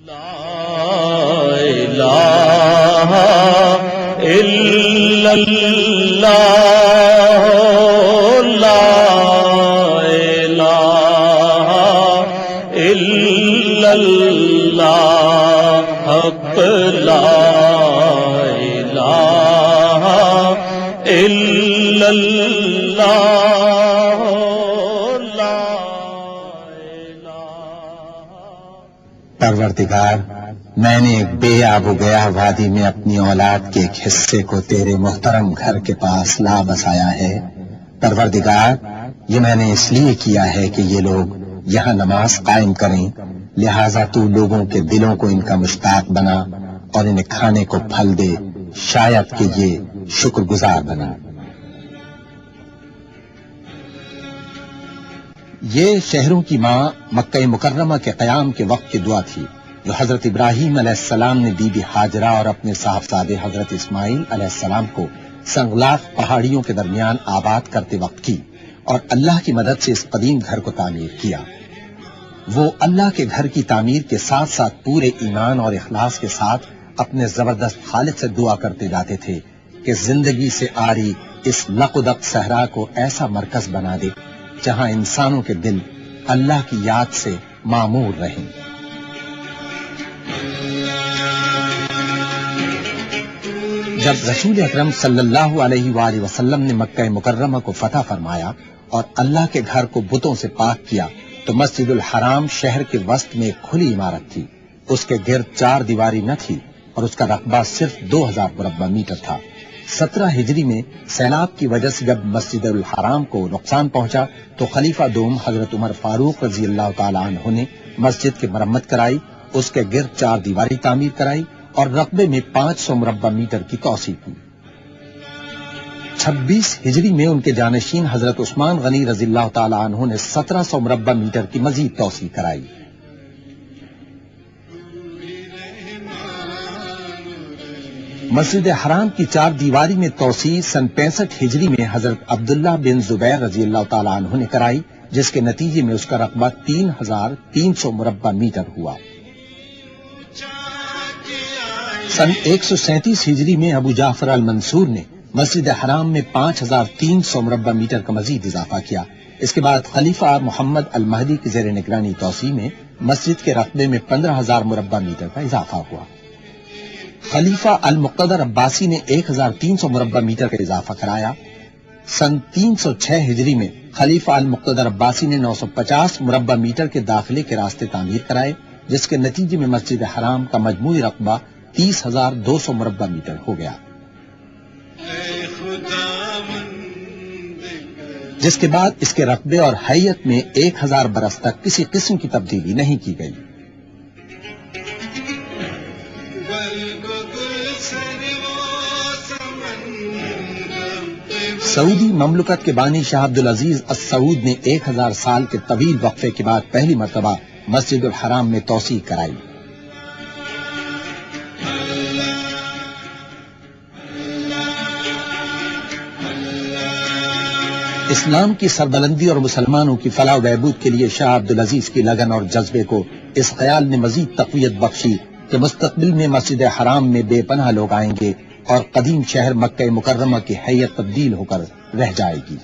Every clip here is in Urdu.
الہ الا اللہ لا الہ الا اللہ حق لا الہ الا اللہ لا پروردگار، میں نے ایک بے آب و گیا وادی میں اپنی اولاد کے ایک حصے کو تیرے محترم گھر کے پاس لا بسایا ہے۔ پروردگار، یہ میں نے اس لیے کیا ہے کہ یہ لوگ یہاں نماز قائم کریں، لہذا تو لوگوں کے دلوں کو ان کا مشتاق بنا اور انہیں کھانے کو پھل دے، شاید کہ یہ شکر گزار بنا۔ یہ شہروں کی ماں مکہ مکرمہ کے قیام کے وقت کی دعا تھی جو حضرت ابراہیم علیہ السلام نے بی بی ہاجرہ اور اپنے صاحبزادے حضرت اسماعیل علیہ السلام کو سنگلاخ پہاڑیوں کے درمیان آباد کرتے وقت کی، اور اللہ کی مدد سے اس قدیم گھر کو تعمیر کیا۔ وہ اللہ کے گھر کی تعمیر کے ساتھ ساتھ پورے ایمان اور اخلاص کے ساتھ اپنے زبردست خالق سے دعا کرتے جاتے تھے کہ زندگی سے آری اس لقدق صحرا کو ایسا مرکز بنا دے جہاں انسانوں کے دل اللہ کی یاد سے معمور رہیں۔ جب رسول اکرم صلی اللہ علیہ وآلہ وسلم نے مکہ مکرمہ کو فتح فرمایا اور اللہ کے گھر کو بتوں سے پاک کیا تو مسجد الحرام شہر کے وسط میں ایک کھلی عمارت تھی۔ اس کے گرد 4 دیواری نہ تھی اور اس کا رقبہ صرف 2000 مربع میٹر تھا۔ 17 ہجری میں سیلاب کی وجہ سے جب مسجد الحرام کو نقصان پہنچا تو خلیفہ دوم حضرت عمر فاروق رضی اللہ تعالی عنہ نے مسجد کی مرمت کرائی، اس کے گرد 4 دیواری تعمیر کرائی اور رقبے میں 500 مربع میٹر کی توسیع کی۔ 26 ہجری میں ان کے جانشین حضرت عثمان غنی رضی اللہ تعالی عنہ نے 1700 مربع میٹر کی مزید توسیع کرائی۔ مسجد حرام کی 4 دیواری میں توسیع سن 65 ہجری میں حضرت عبداللہ بن زبیر رضی اللہ تعالی عنہ نے کرائی، جس کے نتیجے میں اس کا رقبہ 3300 مربع میٹر ہوا۔ سن 137 ہجری میں ابو جعفر المنصور نے مسجد حرام میں 5300 مربع میٹر کا مزید اضافہ کیا۔ اس کے بعد خلیفہ محمد المہدی کی زیر نگرانی توسیع میں مسجد کے رقبے میں 15000 مربع میٹر کا اضافہ ہوا۔ خلیفہ المقتدر عباسی نے 1300 مربع میٹر کا اضافہ کرایا۔ سن 306 ہجری میں خلیفہ المقتدر عباسی نے 950 مربع میٹر کے داخلے کے راستے تعمیر کرائے، جس کے نتیجے میں مسجد حرام کا مجموعی رقبہ 30200 مربع میٹر ہو گیا، جس کے بعد اس کے رقبے اور حیت میں 1000 برس تک کسی قسم کی تبدیلی نہیں کی گئی۔ سعودی مملکت کے بانی شاہ عبدالعزیز السعود نے 1000 سال کے طویل وقفے کے بعد پہلی مرتبہ مسجد الحرام میں توسیع کرائی۔ اسلام کی سربلندی اور مسلمانوں کی فلاح و بہبود کے لیے شاہ عبدالعزیز کی لگن اور جذبے کو اس خیال نے مزید تقویت بخشی کہ مستقبل میں مسجد حرام میں بے پناہ لوگ آئیں گے اور قدیم شہر مکہ مکرمہ کی حیت تبدیل ہو کر رہ جائے گی۔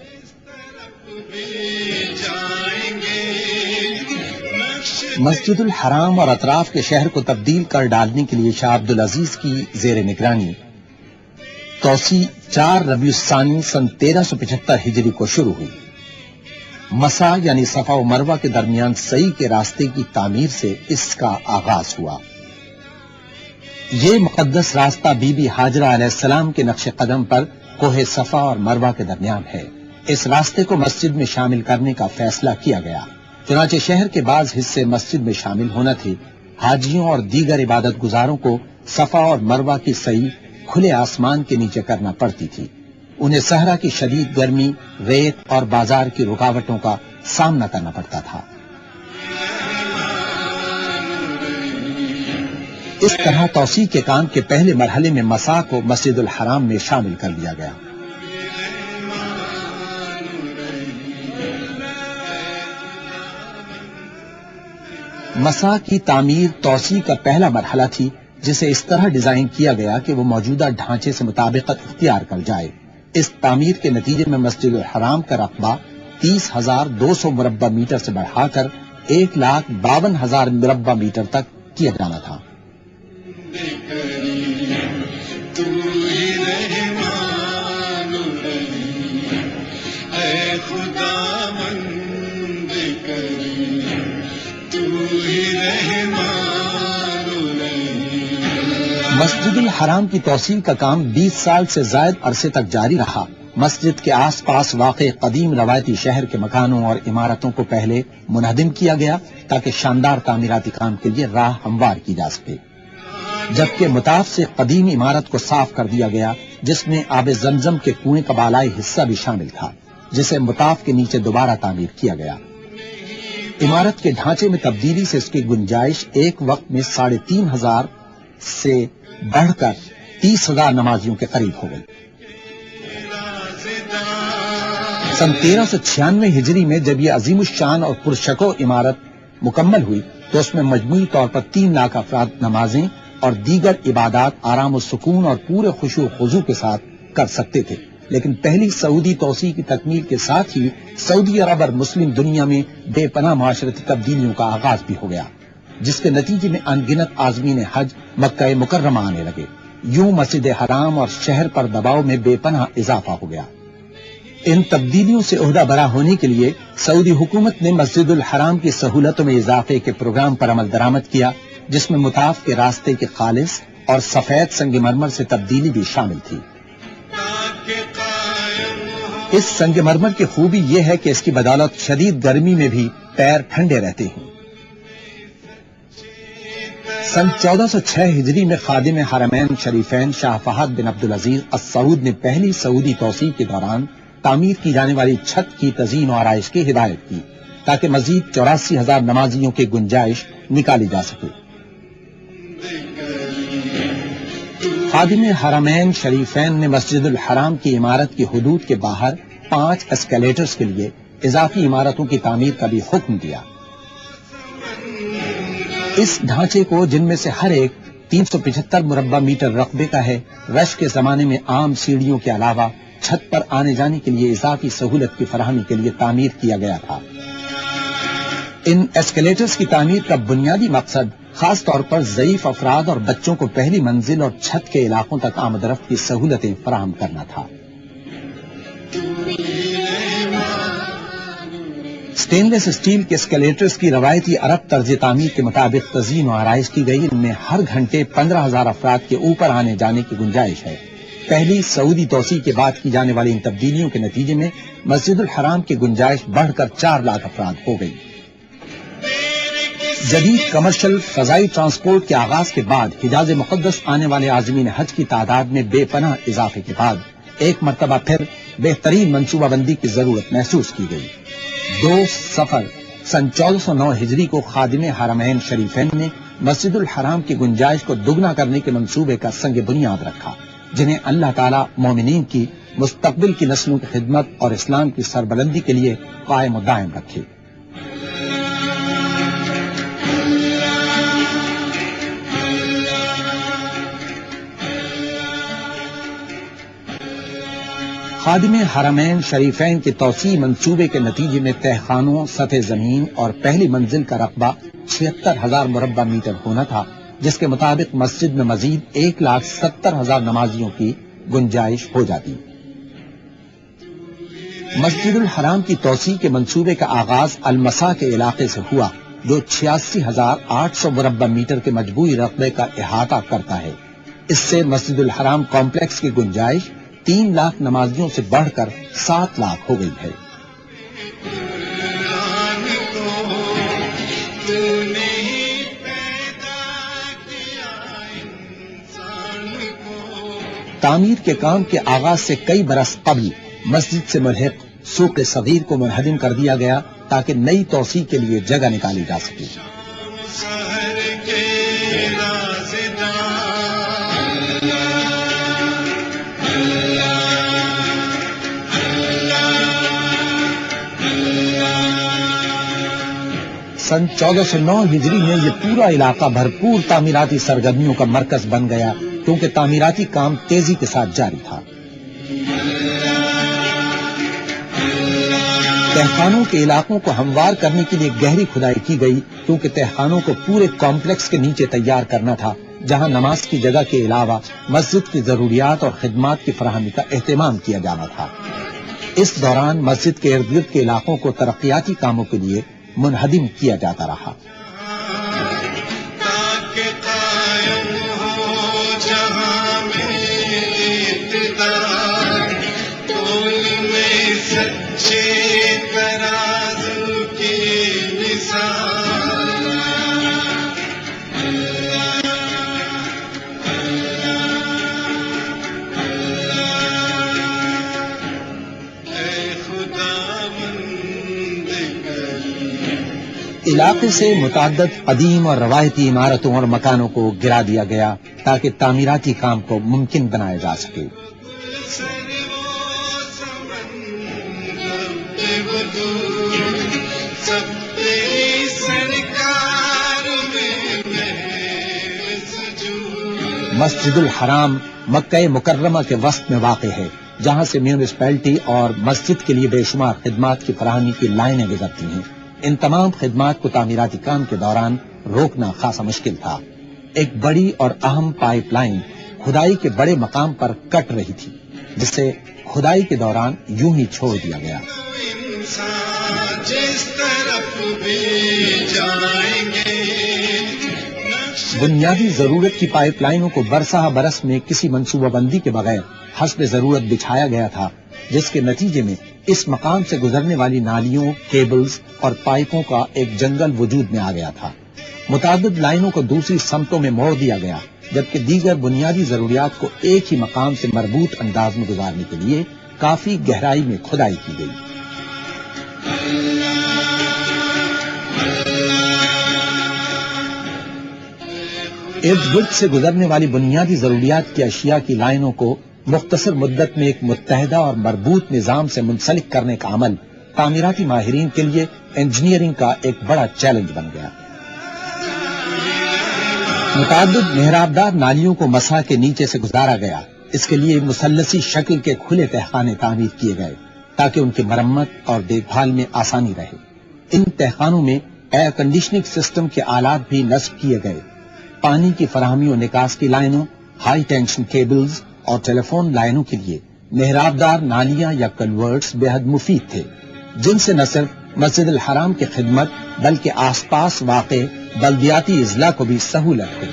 مسجد الحرام اور اطراف کے شہر کو تبدیل کر ڈالنے کے لیے شاہ عبدالعزیز کی زیر نگرانی توسیع 4 ربیع الثانی سن 1375 ہجری کو شروع ہوئی۔ مسا یعنی صفا و مروہ کے درمیان سعی کے راستے کی تعمیر سے اس کا آغاز ہوا۔ یہ مقدس راستہ بی بی ہاجرہ علیہ السلام کے نقش قدم پر کوہ صفا اور مروہ کے درمیان ہے۔ اس راستے کو مسجد میں شامل کرنے کا فیصلہ کیا گیا، چنانچہ شہر کے بعض حصے مسجد میں شامل ہونا تھے۔ حاجیوں اور دیگر عبادت گزاروں کو صفا اور مروہ کی سعی کھلے آسمان کے نیچے کرنا پڑتی تھی۔ انہیں صحرا کی شدید گرمی، ریت اور بازار کی رکاوٹوں کا سامنا کرنا پڑتا تھا۔ اس طرح توسیع کے کام کے پہلے مرحلے میں مسا کو مسجد الحرام میں شامل کر دیا گیا۔ مسا کی تعمیر توسیع کا پہلا مرحلہ تھی، جسے اس طرح ڈیزائن کیا گیا کہ وہ موجودہ ڈھانچے سے مطابقت اختیار کر جائے۔ اس تعمیر کے نتیجے میں مسجد الحرام کا رقبہ 30,200 مربع میٹر سے بڑھا کر 1,52,000 مربع میٹر تک کیا جانا تھا۔ مسجد الحرام کی توسیع کا کام 20 سال سے زائد عرصے تک جاری رہا۔ مسجد کے آس پاس واقع قدیم روایتی شہر کے مکانوں اور عمارتوں کو پہلے منہدم کیا گیا تاکہ شاندار تعمیراتی کام کے لیے راہ ہموار کی جا سکے، جبکہ مطاف سے قدیم عمارت کو صاف کر دیا گیا، جس میں آب زمزم کے کنویں کا بالائی حصہ بھی شامل تھا، جسے مطاف کے نیچے دوبارہ تعمیر کیا گیا۔ عمارت کے ڈھانچے میں تبدیلی سے اس کی گنجائش ایک وقت میں 3,500 سے بڑھ کر 30,000 نمازیوں کے قریب ہو گئی۔ سن 1396 ہجری میں جب یہ عظیم الشان اور پرشکو عمارت مکمل ہوئی تو اس میں مجموعی طور پر 3 لاکھ افراد نمازیں اور دیگر عبادات آرام و سکون اور پورے خشوع و خضوع کے ساتھ کر سکتے تھے۔ لیکن پہلی سعودی توسیع کی تکمیل کے ساتھ ہی سعودی عرب اور مسلم دنیا میں بے پناہ معاشرتی تبدیلیوں کا آغاز بھی ہو گیا، جس کے نتیجے میں ان گنت عازمین حج مکہ مکرمہ آنے لگے۔ یوں مسجد حرام اور شہر پر دباؤ میں بے پناہ اضافہ ہو گیا۔ ان تبدیلیوں سے عہدہ برا ہونے کے لیے سعودی حکومت نے مسجد الحرام کی سہولتوں میں اضافے کے پروگرام پر عمل درآمد کیا، جس میں مطاف کے راستے کے خالص اور سفید سنگ مرمر سے تبدیلی بھی شامل تھی۔ اس سنگ مرمر کی خوبی یہ ہے کہ اس کی بدولت شدید گرمی میں بھی پیر ٹھنڈے رہتے ہیں۔ سن 1406 ہجری میں خادم حرمین شریفین شاہ فہد بن عبدالعزیز السعود نے پہلی سعودی توسیع کے دوران تعمیر کی جانے والی چھت کی تزئین و آرائش کی ہدایت کی تاکہ مزید 84,000 نمازیوں کی گنجائش نکالی جا سکے۔ خادم حرمین شریفین نے مسجد الحرام کی عمارت کی حدود کے باہر 5 اسکیلیٹرز کے لیے اضافی عمارتوں کی تعمیر کا بھی حکم دیا۔ اس ڈھانچے کو، جن میں سے ہر ایک 375 مربع میٹر رقبے کا ہے، رش کے زمانے میں عام سیڑھیوں کے علاوہ چھت پر آنے جانے کے لیے اضافی سہولت کی فراہمی کے لیے تعمیر کیا گیا تھا۔ ان ایسکیلیٹرز کی تعمیر کا بنیادی مقصد خاص طور پر ضعیف افراد اور بچوں کو پہلی منزل اور چھت کے علاقوں تک آمد رفت کی سہولتیں فراہم کرنا تھا۔ سٹین لیس اسٹیل کے اسکیلیٹرز کی روایتی عرب طرز تعمیر کے مطابق تزئین و آرائش کی گئی، ان میں ہر گھنٹے 15,000 افراد کے اوپر آنے جانے کی گنجائش ہے۔ پہلی سعودی توسیع کے بعد کی جانے والی ان تبدیلیوں کے نتیجے میں مسجد الحرام کی گنجائش بڑھ کر 4 لاکھ افراد ہو گئی۔ جدید کمرشل فضائی ٹرانسپورٹ کے آغاز کے بعد حجاز مقدس آنے والے عازمین حج کی تعداد میں بے پناہ اضافے کے بعد ایک مرتبہ پھر بہترین منصوبہ بندی کی ضرورت محسوس کی گئی۔ 2 صفر سن 1409 ہجری کو خادم حرمین شریفین نے مسجد الحرام کی گنجائش کو دگنا کرنے کے منصوبے کا سنگ بنیاد رکھا، جنہیں اللہ تعالیٰ مومنین کی مستقبل کی نسلوں کی خدمت اور اسلام کی سربلندی کے لیے قائم و دائم رکھے۔ خادم حرمین شریفین کے توسیع منصوبے کے نتیجے میں تہخانوں، سطح زمین اور پہلی منزل کا رقبہ 76,000 مربع میٹر ہونا تھا، جس کے مطابق مسجد میں مزید 1,70,000 نمازیوں کی گنجائش ہو جاتی۔ مسجد الحرام کی توسیع کے منصوبے کا آغاز المسا کے علاقے سے ہوا، جو 86,800 مربع میٹر کے مجموعی رقبے کا احاطہ کرتا ہے۔ اس سے مسجد الحرام کمپلیکس کی گنجائش 3 لاکھ نمازیوں سے بڑھ کر 7 لاکھ ہو گئی ہے۔ تعمیر کے کام کے آغاز سے کئی برس قبل مسجد سے ملحق سوق صغیر کو منہدم کر دیا گیا تاکہ نئی توسیع کے لیے جگہ نکالی جا سکے۔ سن 1409 ہجری میں یہ پورا علاقہ بھرپور تعمیراتی سرگرمیوں کا مرکز بن گیا، کیونکہ تعمیراتی کام تیزی کے ساتھ جاری تھا۔ تہخانوں کے علاقوں کو ہموار کرنے کے لیے گہری کھدائی کی گئی، کیونکہ تہخانوں کو پورے کمپلیکس کے نیچے تیار کرنا تھا، جہاں نماز کی جگہ کے علاوہ مسجد کی ضروریات اور خدمات کی فراہمی کا اہتمام کیا جانا تھا۔ اس دوران مسجد کے ارد گرد کے علاقوں کو ترقیاتی کاموں کے لیے منہدم کیا جاتا رہا۔ علاقے سے متعدد قدیم اور روایتی عمارتوں اور مکانوں کو گرا دیا گیا تاکہ تعمیراتی کام کو ممکن بنایا جا سکے۔ مسجد الحرام مکہ مکرمہ کے وسط میں واقع ہے، جہاں سے میونسپلٹی اور مسجد کے لیے بے شمار خدمات کی فراہمی کی لائنیں گزرتی ہیں۔ ان تمام خدمات کو تعمیراتی کام کے دوران روکنا خاصا مشکل تھا۔ ایک بڑی اور اہم پائپ لائن کھدائی کے بڑے مقام پر کٹ رہی تھی، جس سے کھدائی کے دوران یوں ہی چھوڑ دیا گیا۔ بنیادی ضرورت کی پائپ لائنوں کو برسہ برس میں کسی منصوبہ بندی کے بغیر حسب ضرورت بچھایا گیا تھا، جس کے نتیجے میں اس مقام سے گزرنے والی نالیوں، کیبلز اور پائپوں کا ایک جنگل وجود میں آ گیا تھا۔ متعدد لائنوں کو دوسری سمتوں میں موڑ دیا گیا، جبکہ دیگر بنیادی ضروریات کو ایک ہی مقام سے مربوط انداز میں گزارنے کے لیے کافی گہرائی میں کھدائی کی گئی۔ ارد گرد سے گزرنے والی بنیادی ضروریات کی اشیاء کی لائنوں کو مختصر مدت میں ایک متحدہ اور مربوط نظام سے منسلک کرنے کا عمل تعمیراتی ماہرین کے لیے انجینئرنگ کا ایک بڑا چیلنج بن گیا۔ متعدد محرابدار نالیوں کو مسا کے نیچے سے گزارا گیا۔ اس کے لیے مثلثی شکل کے کھلے تہخانے تعمیر کیے گئے تاکہ ان کی مرمت اور دیکھ بھال میں آسانی رہے۔ ان تہخانوں میں ایئر کنڈیشننگ سسٹم کے آلات بھی نصب کیے گئے۔ پانی کی فراہمی و نکاس کی لائنوں، ہائی ٹینشن کیبلز اور ٹیلی فون لائنوں کے لیے محرابدار نالیاں یا کنورٹس بے حد مفید تھے، جن سے نہ صرف مسجد الحرام کی خدمت بلکہ آس پاس واقع بلدیاتی اضلاع کو بھی سہولت ہوئی۔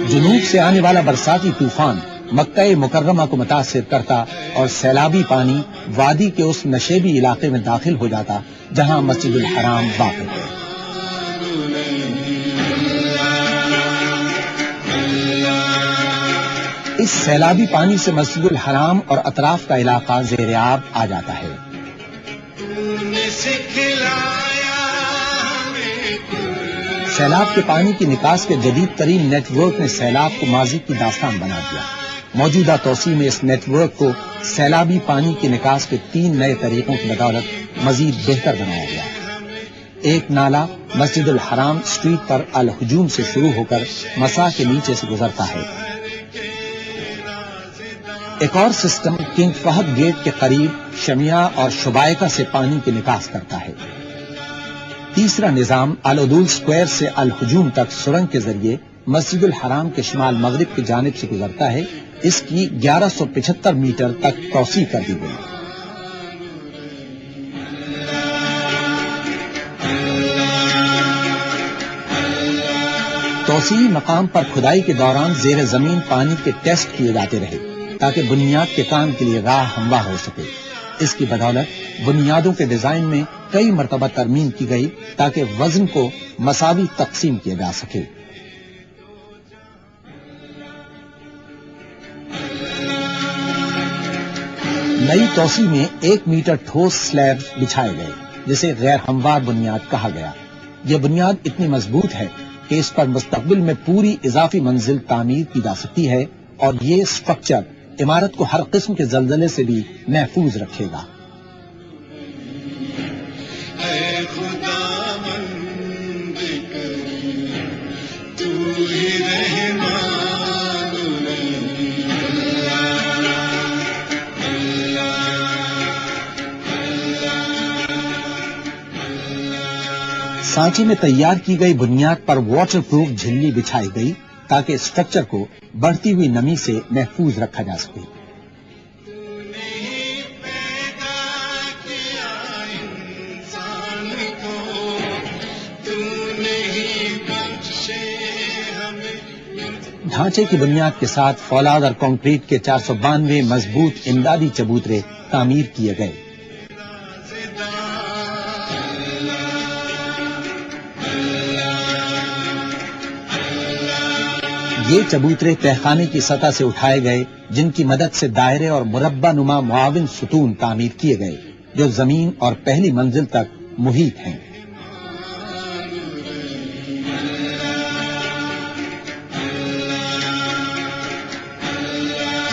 جنوب سے آنے والا برساتی طوفان مکہ مکرمہ کو متاثر کرتا اور سیلابی پانی وادی کے اس نشیبی علاقے میں داخل ہو جاتا جہاں مسجد الحرام واقع ہے۔ اس سیلابی پانی سے مسجد الحرام اور اطراف کا علاقہ زیر آب آ جاتا ہے۔ سیلاب کے پانی کی نکاس کے جدید ترین نیٹ ورک نے سیلاب کو ماضی کی داستان بنا دیا۔ موجودہ توسیع میں اس نیٹ ورک کو سیلابی پانی کی نکاس کے 3 نئے طریقوں کی بدولت مزید بہتر بنایا گیا۔ ایک نالا مسجد الحرام اسٹریٹ پر الہجوم سے شروع ہو کر مسا کے نیچے سے گزرتا ہے۔ ایک اور سسٹم کنگ فہد گیٹ کے قریب شمیہ اور شبائکہ سے پانی کی نکاس کرتا ہے۔ تیسرا نظام العدول سکوائر سے الہجوم تک سرنگ کے ذریعے مسجد الحرام کے شمال مغرب کی جانب سے گزرتا ہے۔ اس کی 1175 میٹر تک توسیع کر دی گئی۔ توسیعی مقام پر کھدائی کے دوران زیر زمین پانی کے ٹیسٹ کیے جاتے رہے تاکہ بنیاد کے کام کے لیے راہ ہموار ہو سکے۔ اس کی بدولت بنیادوں کے ڈیزائن میں کئی مرتبہ ترمیم کی گئی تاکہ وزن کو مساوی تقسیم کیا جا سکے۔ نئی توسیع میں 1 میٹر ٹھوس سلیب بچھائے گئے جسے غیر ہموار بنیاد کہا گیا۔ یہ بنیاد اتنی مضبوط ہے کہ اس پر مستقبل میں پوری اضافی منزل تعمیر کی جا سکتی ہے اور یہ اسٹرکچر عمارت کو ہر قسم کے زلزلے سے بھی محفوظ رکھے گا۔ اے خداوند کریم، تو ہی رحمان الرحیم، سانچے میں تیار کی گئی بنیاد پر واٹر پروف جھلی بچھائی گئی تاکہ اسٹرکچر کو بڑھتی ہوئی نمی سے محفوظ رکھا جا سکے۔ ڈھانچے کی بنیاد کے ساتھ فولاد اور کنکریٹ کے 492 مضبوط امدادی چبوترے تعمیر کیے گئے۔ یہ چبوترے تہخانے کی سطح سے اٹھائے گئے، جن کی مدد سے دائرے اور مربع نما معاون ستون تعمیر کیے گئے جو زمین اور پہلی منزل تک محیط ہیں۔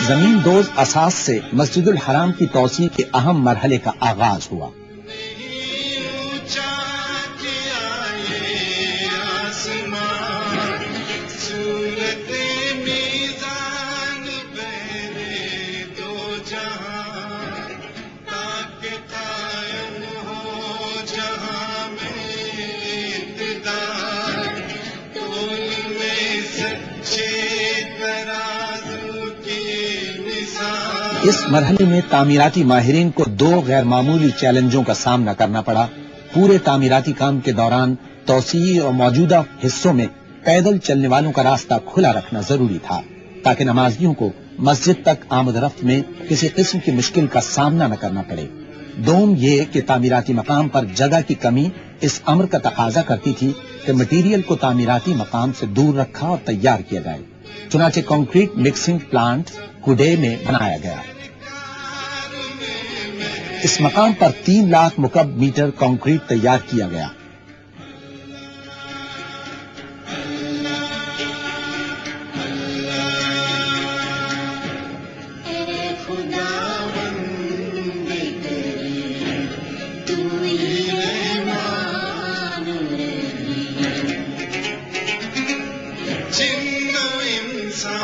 زمین دوز اساس سے مسجد الحرام کی توسیع کے اہم مرحلے کا آغاز ہوا۔ اس مرحلے میں تعمیراتی ماہرین کو 2 غیر معمولی چیلنجوں کا سامنا کرنا پڑا۔ پورے تعمیراتی کام کے دوران توسیع اور موجودہ حصوں میں پیدل چلنے والوں کا راستہ کھلا رکھنا ضروری تھا تاکہ نمازیوں کو مسجد تک آمد رفت میں کسی قسم کی مشکل کا سامنا نہ کرنا پڑے۔ دوم یہ کہ تعمیراتی مقام پر جگہ کی کمی اس امر کا تقاضا کرتی تھی کہ مٹیریل کو تعمیراتی مقام سے دور رکھا اور تیار کیا جائے۔ چنانچہ کنکریٹ مکسنگ پلانٹ کوڈے میں بنایا گیا۔ اس مقام پر 3 لاکھ مکعب میٹر کنکریٹ تیار کیا گیا۔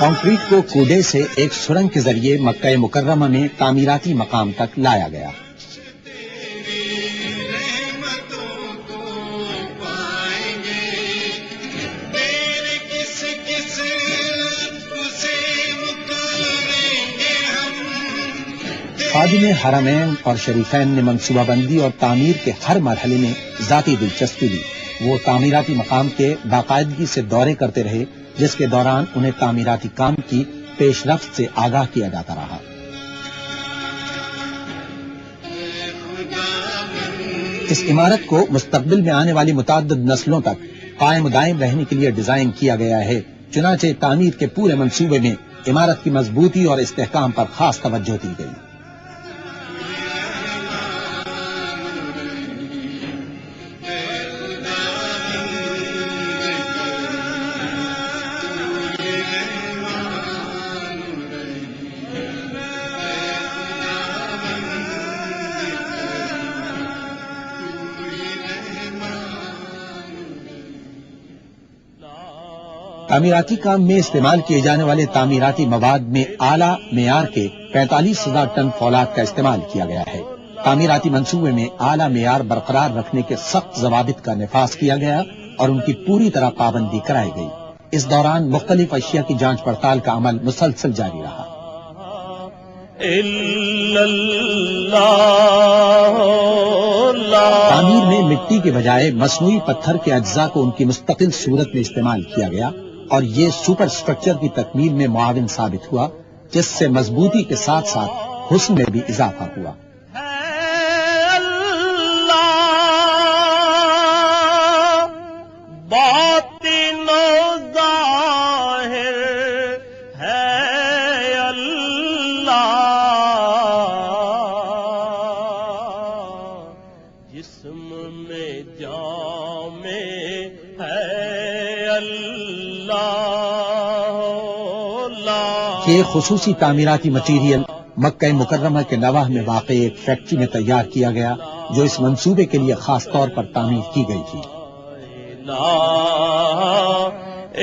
کنکریٹ کو کوڈے سے ایک سرنگ کے ذریعے مکہ مکرمہ میں تعمیراتی مقام تک لایا گیا۔ خادم حرمین اور شریفین نے منصوبہ بندی اور تعمیر کے ہر مرحلے میں ذاتی دلچسپی لی۔ وہ تعمیراتی مقام کے باقاعدگی سے دورے کرتے رہے، جس کے دوران انہیں تعمیراتی کام کی پیش رفت سے آگاہ کیا جاتا رہا۔ اس عمارت کو مستقبل میں آنے والی متعدد نسلوں تک قائم و دائم رہنے کے لیے ڈیزائن کیا گیا ہے۔ چنانچہ تعمیر کے پورے منصوبے میں عمارت کی مضبوطی اور استحکام پر خاص توجہ دی گئی۔ تعمیراتی کام میں استعمال کیے جانے والے تعمیراتی مواد میں اعلیٰ معیار کے 45,000 ٹن فولاد کا استعمال کیا گیا ہے۔ تعمیراتی منصوبے میں اعلیٰ معیار برقرار رکھنے کے سخت ضوابط کا نفاذ کیا گیا اور ان کی پوری طرح پابندی کرائی گئی۔ اس دوران مختلف اشیاء کی جانچ پڑتال کا عمل مسلسل جاری رہا۔ تعمیر میں مٹی کے بجائے مصنوعی پتھر کے اجزاء کو ان کی مستقل صورت میں استعمال کیا گیا اور یہ سپر سٹرکچر کی تکمیل میں معاون ثابت ہوا، جس سے مضبوطی کے ساتھ ساتھ حسن میں بھی اضافہ ہوا۔ باطن و ظاہر ہے اللہ، جسم میں جامع ہے اللہ، کہ خصوصی تعمیراتی مٹیریل مکہ مکرمہ کے نواح میں واقع ایک فیکٹری میں تیار کیا گیا جو اس منصوبے کے لیے خاص طور پر تعمیر کی گئی تھی۔ لا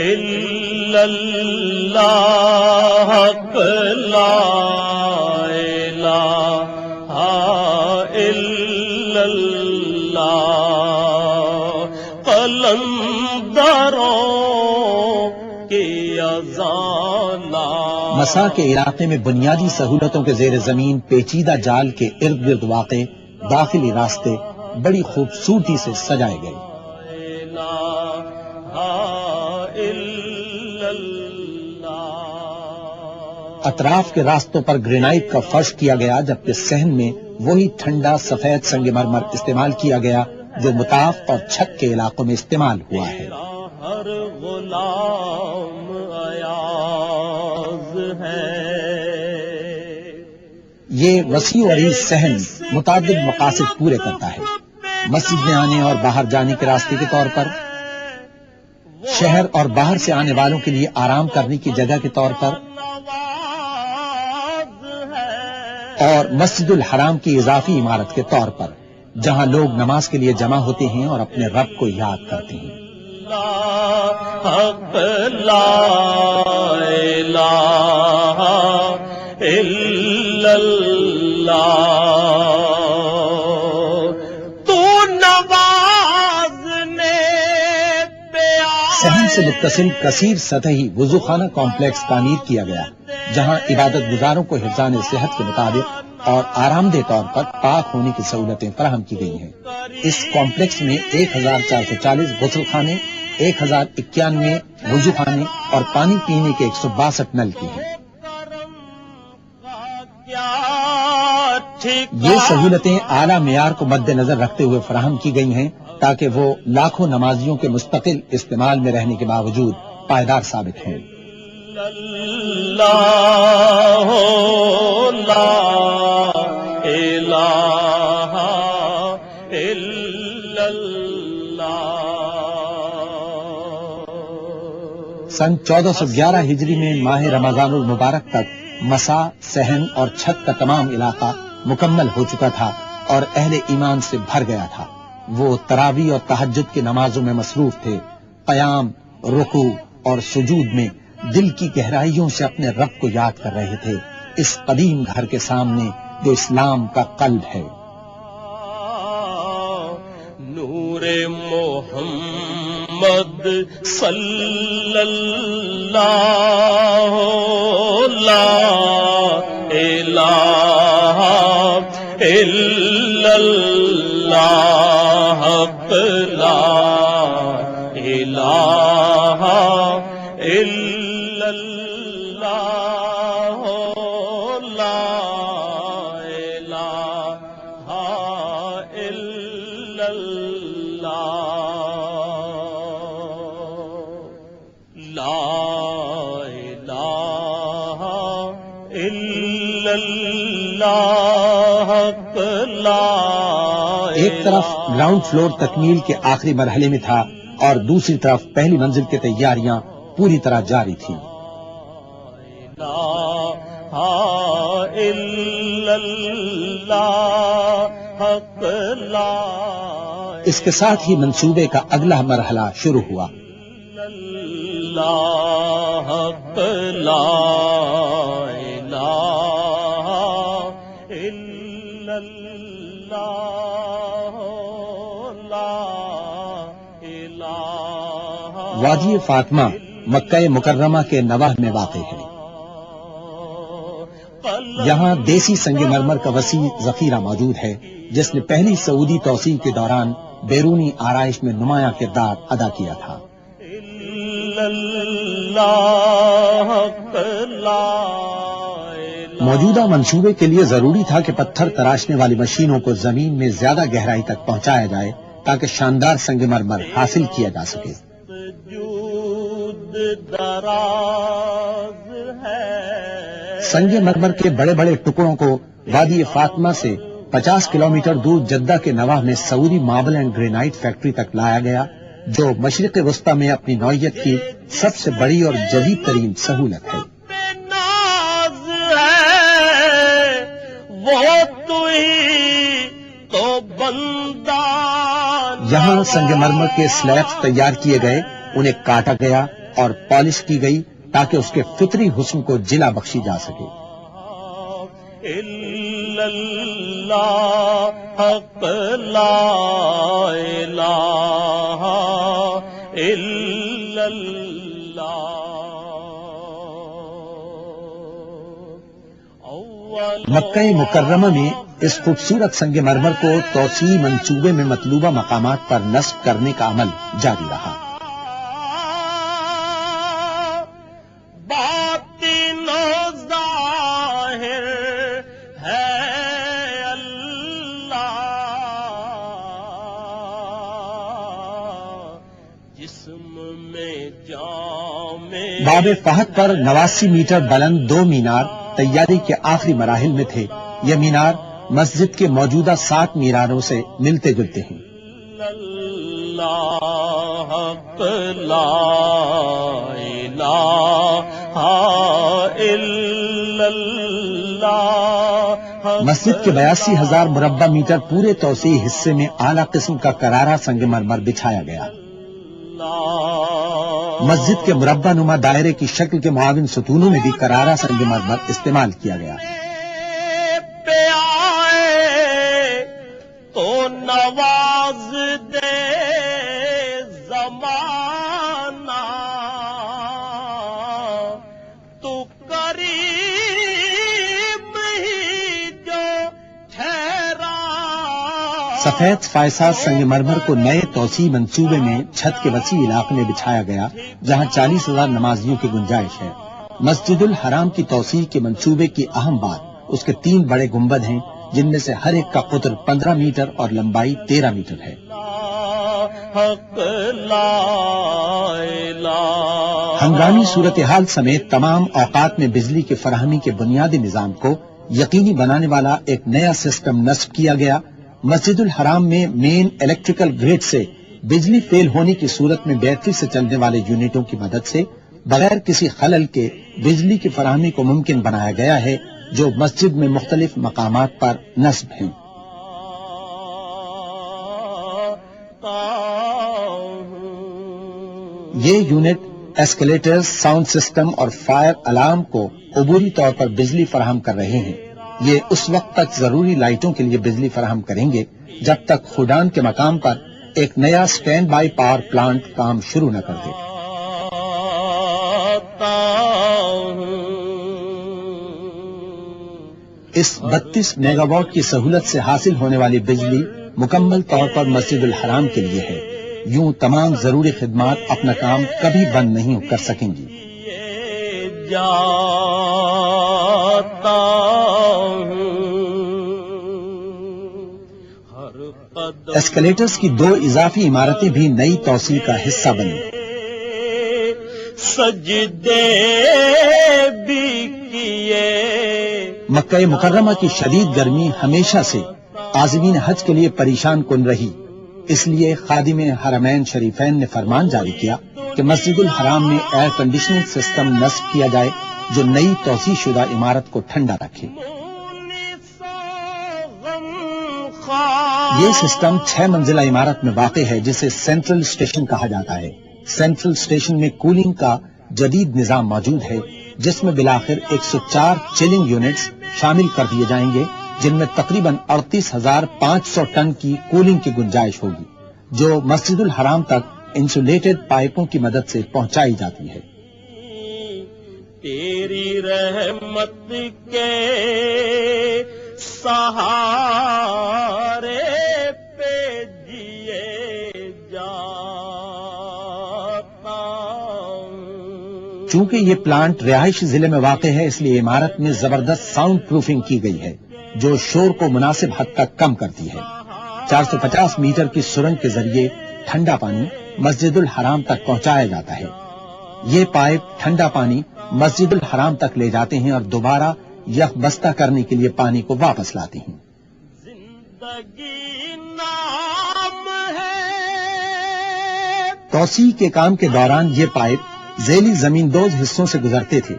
الا اللہ لا الہ الا اللہ قلندروں کی اذان مسا کے علاقے میں بنیادی سہولتوں کے زیر زمین پیچیدہ جال کے ارد گرد واقع داخلی راستے بڑی خوبصورتی سے سجائے گئے۔ اطراف کے راستوں پر گرینائٹ کا فرش کیا گیا، جبکہ صحن میں وہی ٹھنڈا سفید سنگ مرمر استعمال کیا گیا جو مطاف اور چھت کے علاقوں میں استعمال ہوا ہے۔ ہر غلام ایاز ہے۔ یہ وسیع و عریض صحن متعدد مقاصد پورے کرتا ہے، مسجد میں آنے اور باہر جانے کے راستے کے طور پر، شہر اور باہر سے آنے والوں کے لیے آرام کرنے کی جگہ کے طور پر، اور مسجد الحرام کی اضافی عمارت کے طور پر جہاں لوگ نماز کے لیے جمع ہوتے ہیں اور اپنے رب کو یاد کرتے ہیں۔ حق لا الہ الا اللہ تو نوازنے پہ صحن سے متصل کثیر سطحی وضو خانہ کمپلیکس تعمیر کیا گیا جہاں عبادت گزاروں کو حفظان صحت کے مطابق اور آرام دہ طور پر پاک ہونے کی سہولتیں فراہم کی گئی ہیں۔ اس کمپلیکس میں 1440 غسل خانے، 1091 وضو خانے اور پانی پینے کے 162 نلکے ہیں۔ یہ سہولتیں اعلیٰ معیار کو مد نظر رکھتے ہوئے فراہم کی گئی ہیں تاکہ وہ لاکھوں نمازیوں کے مستقل استعمال میں رہنے کے باوجود پائیدار ثابت ہوں۔ اللہ لا الہ الا اللہ۔ سن 1411 ہجری میں ماہ رمضان المبارک تک مسا، صحن اور چھت کا تمام علاقہ مکمل ہو چکا تھا اور اہل ایمان سے بھر گیا تھا۔ وہ تراویح اور تہجد کی نمازوں میں مصروف تھے، قیام، رکوع اور سجود میں دل کی گہرائیوں سے اپنے رب کو یاد کر رہے تھے، اس قدیم گھر کے سامنے جو اسلام کا قلب ہے۔ نور محمد صلی اللہ لا الہ الا اللہ لا الہ الا اللہ لا الہ الا اللہ لا الہ الا اللہ لا۔ ایک طرف گراؤنڈ فلور تکمیل کے آخری مرحلے میں تھا اور دوسری طرف پہلی منزل کی تیاریاں پوری طرح جاری تھیں۔ اس کے ساتھ ہی منصوبے کا اگلا مرحلہ شروع ہوا۔ وادی فاطمہ مکہ مکرمہ کے نواح میں واقع ہے۔ یہاں دیسی سنگ مرمر کا وسیع ذخیرہ موجود ہے جس نے پہلی سعودی توسیع کے دوران بیرونی آرائش میں نمایاں کردار ادا کیا تھا۔ موجودہ منصوبے کے لیے ضروری تھا کہ پتھر تراشنے والی مشینوں کو زمین میں زیادہ گہرائی تک پہنچایا جائے تاکہ شاندار سنگ مرمر حاصل کیا جا سکے۔ سنگ مرمر کے بڑے بڑے ٹکڑوں کو وادی فاطمہ سے 50 کلومیٹر دور جدہ کے نواح میں سعودی ماربل اینڈ گرینائٹ فیکٹری تک لایا گیا جو مشرق وسطی میں اپنی نوعیت کی سب سے بڑی اور جدید ترین سہولت ہے۔ تو ہی تو بندہ یہاں سنگ مرمر کے سلیبس تیار کیے گئے، انہیں کاٹا گیا اور پالش کی گئی تاکہ اس کے فطری حسن کو جلا بخشی جا سکے۔ الا اللہ حق لا الہ الا اللہ۔ مکہ مکرمہ میں اس خوبصورت سنگ مرمر کو توسیع منصوبے میں مطلوبہ مقامات پر نصب کرنے کا عمل جاری رہا۔ باطن و ظاہر ہے اللہ، جسم میں جام باب فہد پر 89 میٹر بلند 2 مینار تیاری کے آخری مراحل میں تھے۔ یہ مینار مسجد کے موجودہ 7 میناروں سے ملتے جلتے ہیں۔ اللہ حق لا الہ الا اللہ۔ مسجد کے 82,000 مربع میٹر پورے توسیعی حصے میں اعلیٰ قسم کا کرارا سنگ مرمر بچھایا گیا۔ مسجد کے مربع نما دائرے کی شکل کے معاون ستونوں میں بھی کرارا سنگ مرمر استعمال کیا گیا۔ پہ آئے تو نواز دے زمانہ، تو کریم ہی جو ٹھہرا۔ سفید فائسہ سنگ مرمر کو نئے توسیع منصوبے میں چھت کے وسیع علاقے میں بچھایا گیا، جہاں 40,000 نمازیوں کی گنجائش ہے۔ مسجد الحرام کی توسیع کے منصوبے کی اہم بات اس کے 3 بڑے گنبد ہیں، جن میں سے ہر ایک کا قطر 15 میٹر اور لمبائی 13 میٹر ہے۔ حق لا الہ۔ ہنگامی صورتحال سمیت تمام اوقات میں بجلی کی فراہمی کے بنیادی نظام کو یقینی بنانے والا ایک نیا سسٹم نصب کیا گیا۔ مسجد الحرام میں مین الیکٹریکل گریڈ سے بجلی فیل ہونے کی صورت میں بیٹری سے چلنے والے یونٹوں کی مدد سے بغیر کسی خلل کے بجلی کی فراہمی کو ممکن بنایا گیا ہے، جو مسجد میں مختلف مقامات پر نصب ہیں۔ یہ یونٹ ایسکیلیٹرز، ساؤنڈ سسٹم اور فائر الارم کو عبوری طور پر بجلی فراہم کر رہے ہیں۔ یہ اس وقت تک ضروری لائٹوں کے لیے بجلی فراہم کریں گے جب تک خودان کے مقام پر ایک نیا اسٹینڈ بائی پاور پلانٹ کام شروع نہ کر دے۔ اس 32 میگا واٹ کی سہولت سے حاصل ہونے والی بجلی مکمل طور پر مسجد الحرام کے لیے ہے۔ یوں تمام ضروری خدمات اپنا کام کبھی بند نہیں کر سکیں گی۔ ایسکیلیٹرز کی 2 اضافی عمارتیں بھی نئی توسیع کا حصہ بنی۔ سجدے بھی کیے۔ مکہ مکرمہ کی شدید گرمی ہمیشہ سے عازمین حج کے لیے پریشان کن رہی، اس لیے خادم حرمین شریفین نے فرمان جاری کیا کہ مسجد الحرام میں ایئر کنڈیشننگ سسٹم نصب کیا جائے جو نئی توسیع شدہ عمارت کو ٹھنڈا رکھے۔ یہ سسٹم 6 منزلہ عمارت میں واقع ہے، جسے سینٹرل اسٹیشن کہا جاتا ہے۔ سینٹرل اسٹیشن میں کولنگ کا جدید نظام موجود ہے، جس میں بالآخر 104 چلنگ یونٹس شامل کر دیے جائیں گے، جن میں تقریباً 38,500 ٹن کی کولنگ کی گنجائش ہوگی، جو مسجد الحرام تک انسولیٹڈ پائپوں کی مدد سے پہنچائی جاتی ہے۔ تیری رحمت کے سہارے پہ جیے جاتا ہوں۔ چونکہ یہ پلانٹ رہائشی ضلع میں واقع ہے، اس لیے عمارت میں زبردست ساؤنڈ پروفنگ کی گئی ہے، جو شور کو مناسب حد تک کم کرتی ہے۔ 450 میٹر کی سرنگ کے ذریعے ٹھنڈا پانی مسجد الحرام تک پہنچایا جاتا ہے۔ یہ پائپ ٹھنڈا پانی مسجد الحرام تک لے جاتے ہیں اور دوبارہ یک بستہ کرنے کے لیے پانی کو واپس لاتے ہیں۔ زندگی نام ہے۔ توسیع کے کام کے دوران یہ پائپ ذیلی زمین دوز حصوں سے گزرتے تھے۔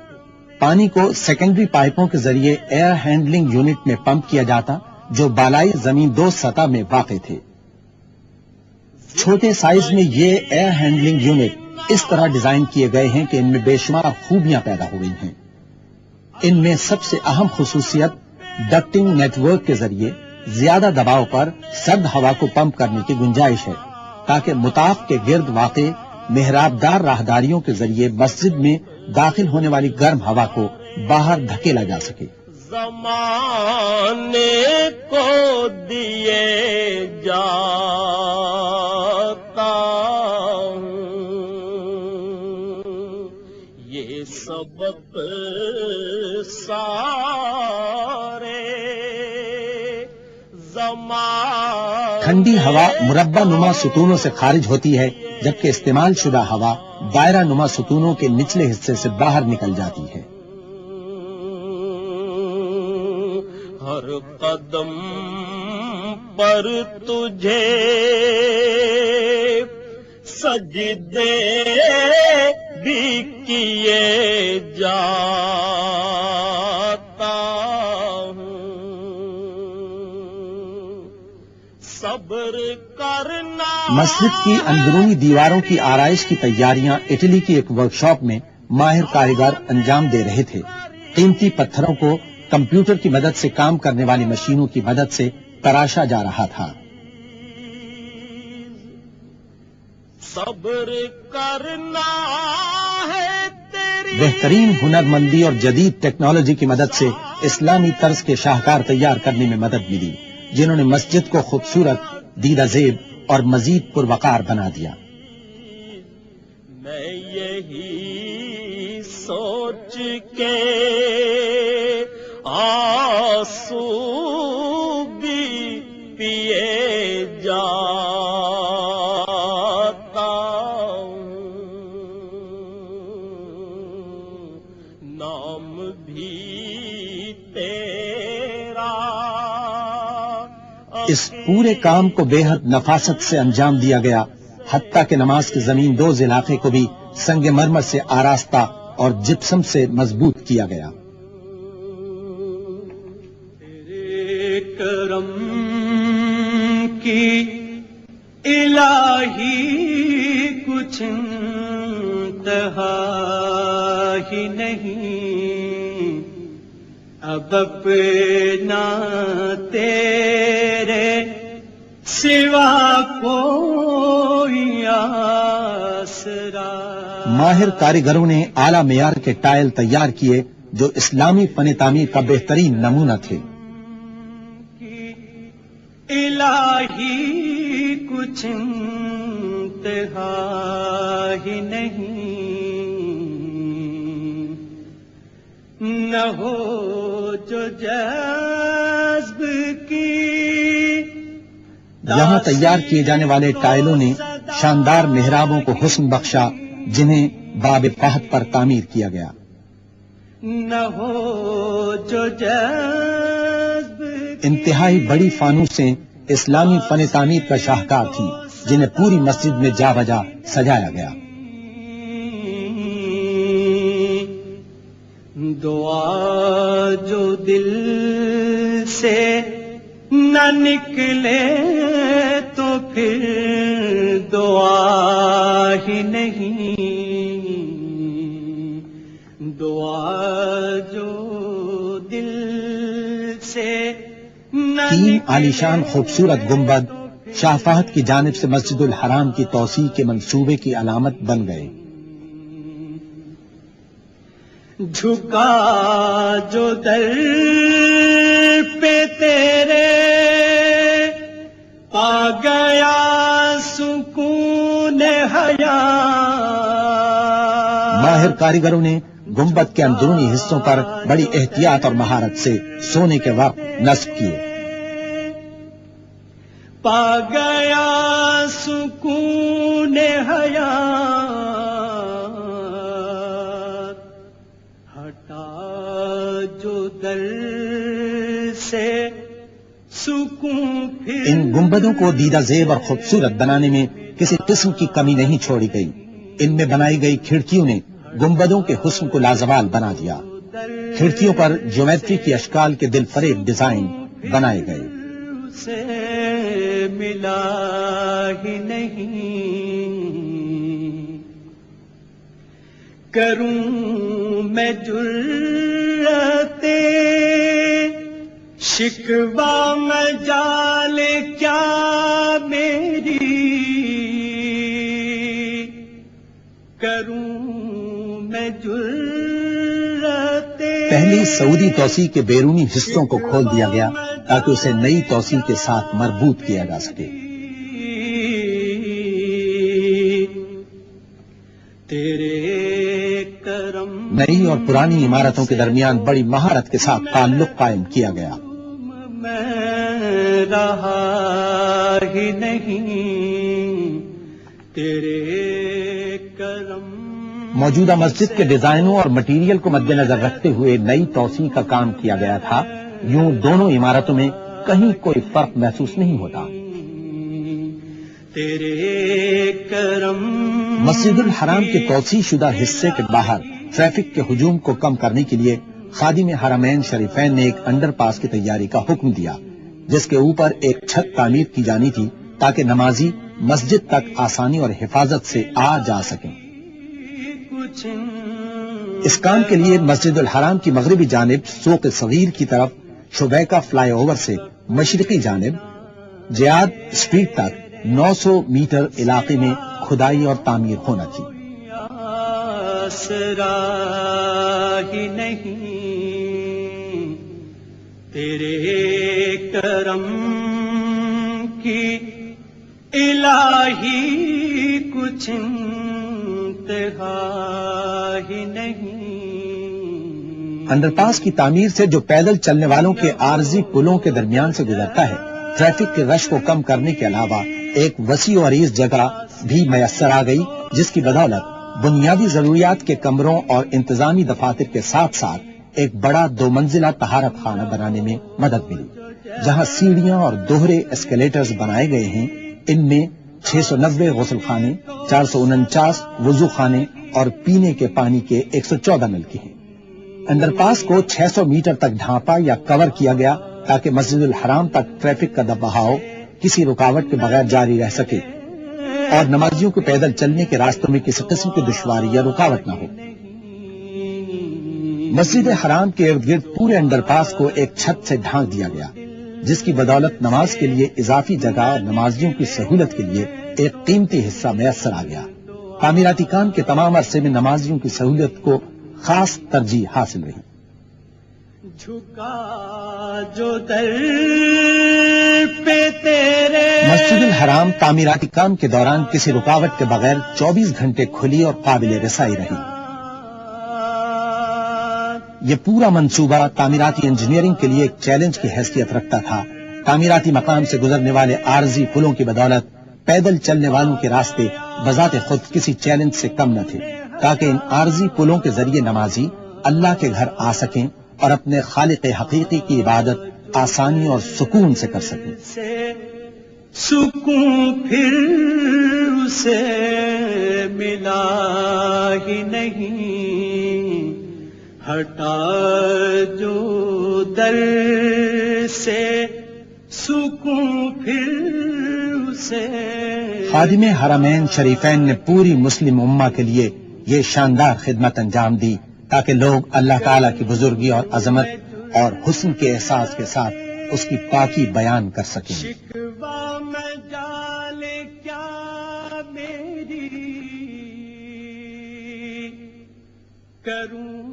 پانی کو سیکنڈری پائپوں کے ذریعے ایئر ہینڈلنگ یونٹ میں پمپ کیا جاتا جو بالائی زمین دو سطح میں واقع تھے۔ چھوٹے سائز میں یہ ایئر ہینڈلنگ یونٹ اس طرح ڈیزائن کیے گئے ہیں کہ ان میں بے شمار خوبیاں پیدا ہو گئی ہیں۔ ان میں سب سے اہم خصوصیت ڈکٹنگ نیٹ ورک کے ذریعے زیادہ دباؤ پر سرد ہوا کو پمپ کرنے کی گنجائش ہے، تاکہ مطاف کے گرد واقع محراب دار راہداریوں کے ذریعے مسجد میں داخل ہونے والی گرم ہوا کو باہر دھکیلا جا سکے۔ زمانے کو دیے جاتا ہوں، یہ سبق سارے زمانے۔ ٹھنڈی ہوا مربع نما ستونوں سے خارج ہوتی ہے، جبکہ استعمال شدہ ہوا دائرہ نما ستونوں کے نچلے حصے سے باہر نکل جاتی ہے۔ ہر قدم پر تجھے سجدے بھی کیے جاتا ہوں، صبر کرنا۔ مسجد کی اندرونی دیواروں کی آرائش کی تیاریاں اٹلی کی ایک ورکشاپ میں ماہر کاریگر انجام دے رہے تھے۔ قیمتی پتھروں کو کمپیوٹر کی مدد سے کام کرنے والی مشینوں کی مدد سے تراشا جا رہا تھا۔ صبر کرنا ہے تیری بہترین ہنرمندی اور جدید ٹیکنالوجی کی مدد سے اسلامی طرز کے شاہکار تیار کرنے میں مدد ملی، جنہوں نے مسجد کو خوبصورت، دیدہ زیب اور مزید پروقار بنا دیا۔ میں یہی سوچ کے آنسو بھی پیے جاتا ہوں، نام بھی تیرا۔ اس پورے کام کو بے حد نفاست سے انجام دیا گیا، حتیٰ کہ نماز کی زمین دوز علاقے کو بھی سنگ مرمر سے آراستہ اور جپسم سے مضبوط کیا گیا۔ تیرے کرم کی الہی کچھ انتہا ہی نہیں، اب اپنا تیرے سوا کوئی آسرا۔ ماہر کاریگروں نے اعلیٰ معیار کے ٹائل تیار کیے جو اسلامی فن تعمیر کا بہترین نمونہ تھے۔ الہی کچھ انتہا ہی نہیں، نہ ہو جو جذب کی۔ یہاں تیار کیے جانے والے ٹائلوں نے شاندار محرابوں کو حسن بخشا، جنہیں باب فہد پر تعمیر کیا گیا۔ نہ ہو جو جذب انتہائی بڑی فانوسیں اسلامی فن تعمیر کا شاہکار تھیں، جنہیں پوری مسجد میں جا بجا سجایا گیا۔ دعا جو دل سے نہ نکلے تو پھر دعا ہی نہیں، دعا جو دل سے نہ تین عالیشان خوبصورت گنبد شاہ فہد کی جانب سے مسجد الحرام کی توسیع کے منصوبے کی علامت بن گئے۔ جھکا جو در پہ تیرے پا گیا سکون حیا۔ ماہر کاریگروں نے گنبد کے اندرونی حصوں پر بڑی احتیاط اور مہارت سے سونے کے وقت نصب کیے۔ پا گیا سکون حیا، ہٹا جو در سے سکون پھر۔ ان گنبدوں کو دیدہ زیب اور خوبصورت بنانے میں کسی قسم کی کمی نہیں چھوڑی گئی۔ ان میں بنائی گئی کھڑکیوں نے گنبدوں کے حسن کو لازوال بنا دیا۔ کھڑکیوں پر جیومیٹری کی اشکال کے دل فریب ڈیزائن بنائے گئے۔ سے ملا ہی نہیں، کروں میں جرتے شکوہ مجال کیا میری، کروں میں جرتے۔ پہلی سعودی توسیع کے بیرونی حصوں کو کھول دیا گیا تاکہ اسے نئی توسیع کے ساتھ مربوط کیا جا سکے۔ تیرے کرم نئی اور پرانی عمارتوں کے درمیان بڑی مہارت کے ساتھ تعلق قائم کیا گیا۔ میں رہا ہی نہیں، تیرے کرم۔ موجودہ مسجد کے ڈیزائنوں اور مٹیریل کو مد نظر رکھتے ہوئے نئی توسیع کا کام کیا گیا تھا۔ یوں دونوں عمارتوں میں کہیں کوئی فرق محسوس نہیں ہوتا۔ تیرے کرم مسجد الحرام کے توسیع شدہ حصے کے باہر ٹریفک کے ہجوم کو کم کرنے کے لیے خادم حرمین شریفین نے ایک انڈر پاس کی تیاری کا حکم دیا، جس کے اوپر ایک چھت تعمیر کی جانی تھی تاکہ نمازی مسجد تک آسانی اور حفاظت سے آ جا سکیں۔ اس کام کے لیے مسجد الحرام کی مغربی جانب سوق صغیر کی طرف شبیکہ فلائی اوور سے مشرقی جانب جیاد اسٹریٹ تک 900 میٹر علاقے میں کھدائی اور تعمیر ہونا تھی۔ آسرا ہی نہیں، تیرے کرم کی الہی کچھ انتہا ہی نہیں۔ انڈر پاس کی تعمیر سے جو پیدل چلنے والوں کے عارضی پلوں کے درمیان سے گزرتا ہے، ٹریفک کے رش کو کم کرنے کے علاوہ ایک وسیع و عریض جگہ بھی میسر آ گئی، جس کی بدولت بنیادی ضروریات کے کمروں اور انتظامی دفاتر کے ساتھ ساتھ ایک بڑا 2 منزلہ طہارت خانہ بنانے میں مدد ملی، جہاں سیڑھیاں اور دوہرے اسکیلیٹرز بنائے گئے ہیں۔ ان میں 690 غسل خانے، 449 وضو خانے اور پینے کے پانی کے 114 نلکے ہیں۔ انڈر پاس کو 600 میٹر تک ڈھانپا یا کور کیا گیا تاکہ مسجد الحرام تک ٹریفک کا بہاؤ کسی رکاوٹ کے بغیر جاری رہ سکے اور نمازیوں کے پیدل چلنے کے راستوں میں کسی قسم کی دشواری یا رکاوٹ نہ ہو۔ مسجد حرام کے ارد گرد پورے انڈر پاس کو ایک چھت سے ڈھانک دیا گیا، جس کی بدولت نماز کے لیے اضافی جگہ اور نمازیوں کی سہولت کے لیے ایک قیمتی حصہ میسر آ گیا۔ تعمیراتی کام کے تمام عرصے میں نمازیوں کی سہولت کو خاص ترجیح حاصل رہی۔ جھکا جو در پہ تیرے مسجد الحرام تعمیراتی کام کے دوران کسی رکاوٹ کے بغیر 24 گھنٹے کھلی اور قابل رسائی رہی۔ یہ پورا منصوبہ تعمیراتی انجینئرنگ کے لیے ایک چیلنج کی حیثیت رکھتا تھا۔ تعمیراتی مقام سے گزرنے والے عارضی پلوں کی بدولت پیدل چلنے والوں کے راستے بذات خود کسی چیلنج سے کم نہ تھے، تاکہ ان عارضی پلوں کے ذریعے نمازی اللہ کے گھر آ سکیں اور اپنے خالق حقیقی کی عبادت آسانی اور سکون سے کر سکیں۔ سکون پھر اسے ملا ہی نہیں، ہٹا جو در سے سکون پھر اسے۔ خادم حرمین شریفین نے پوری مسلم امہ کے لیے یہ شاندار خدمت انجام دی تاکہ لوگ اللہ تعالیٰ کی بزرگی اور عظمت اور حسن کے احساس کے ساتھ اس کی پاکی بیان کر سکیں۔ شکوہ مجال کیا میری، کروں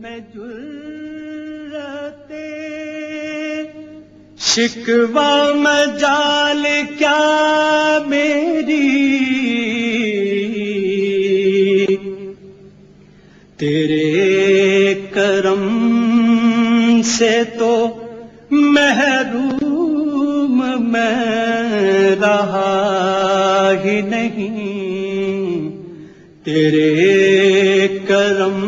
میں جرتے شکوہ مجال کیا میری، تیرے کرم سے تو محروم میں رہا ہی نہیں، تیرے کرم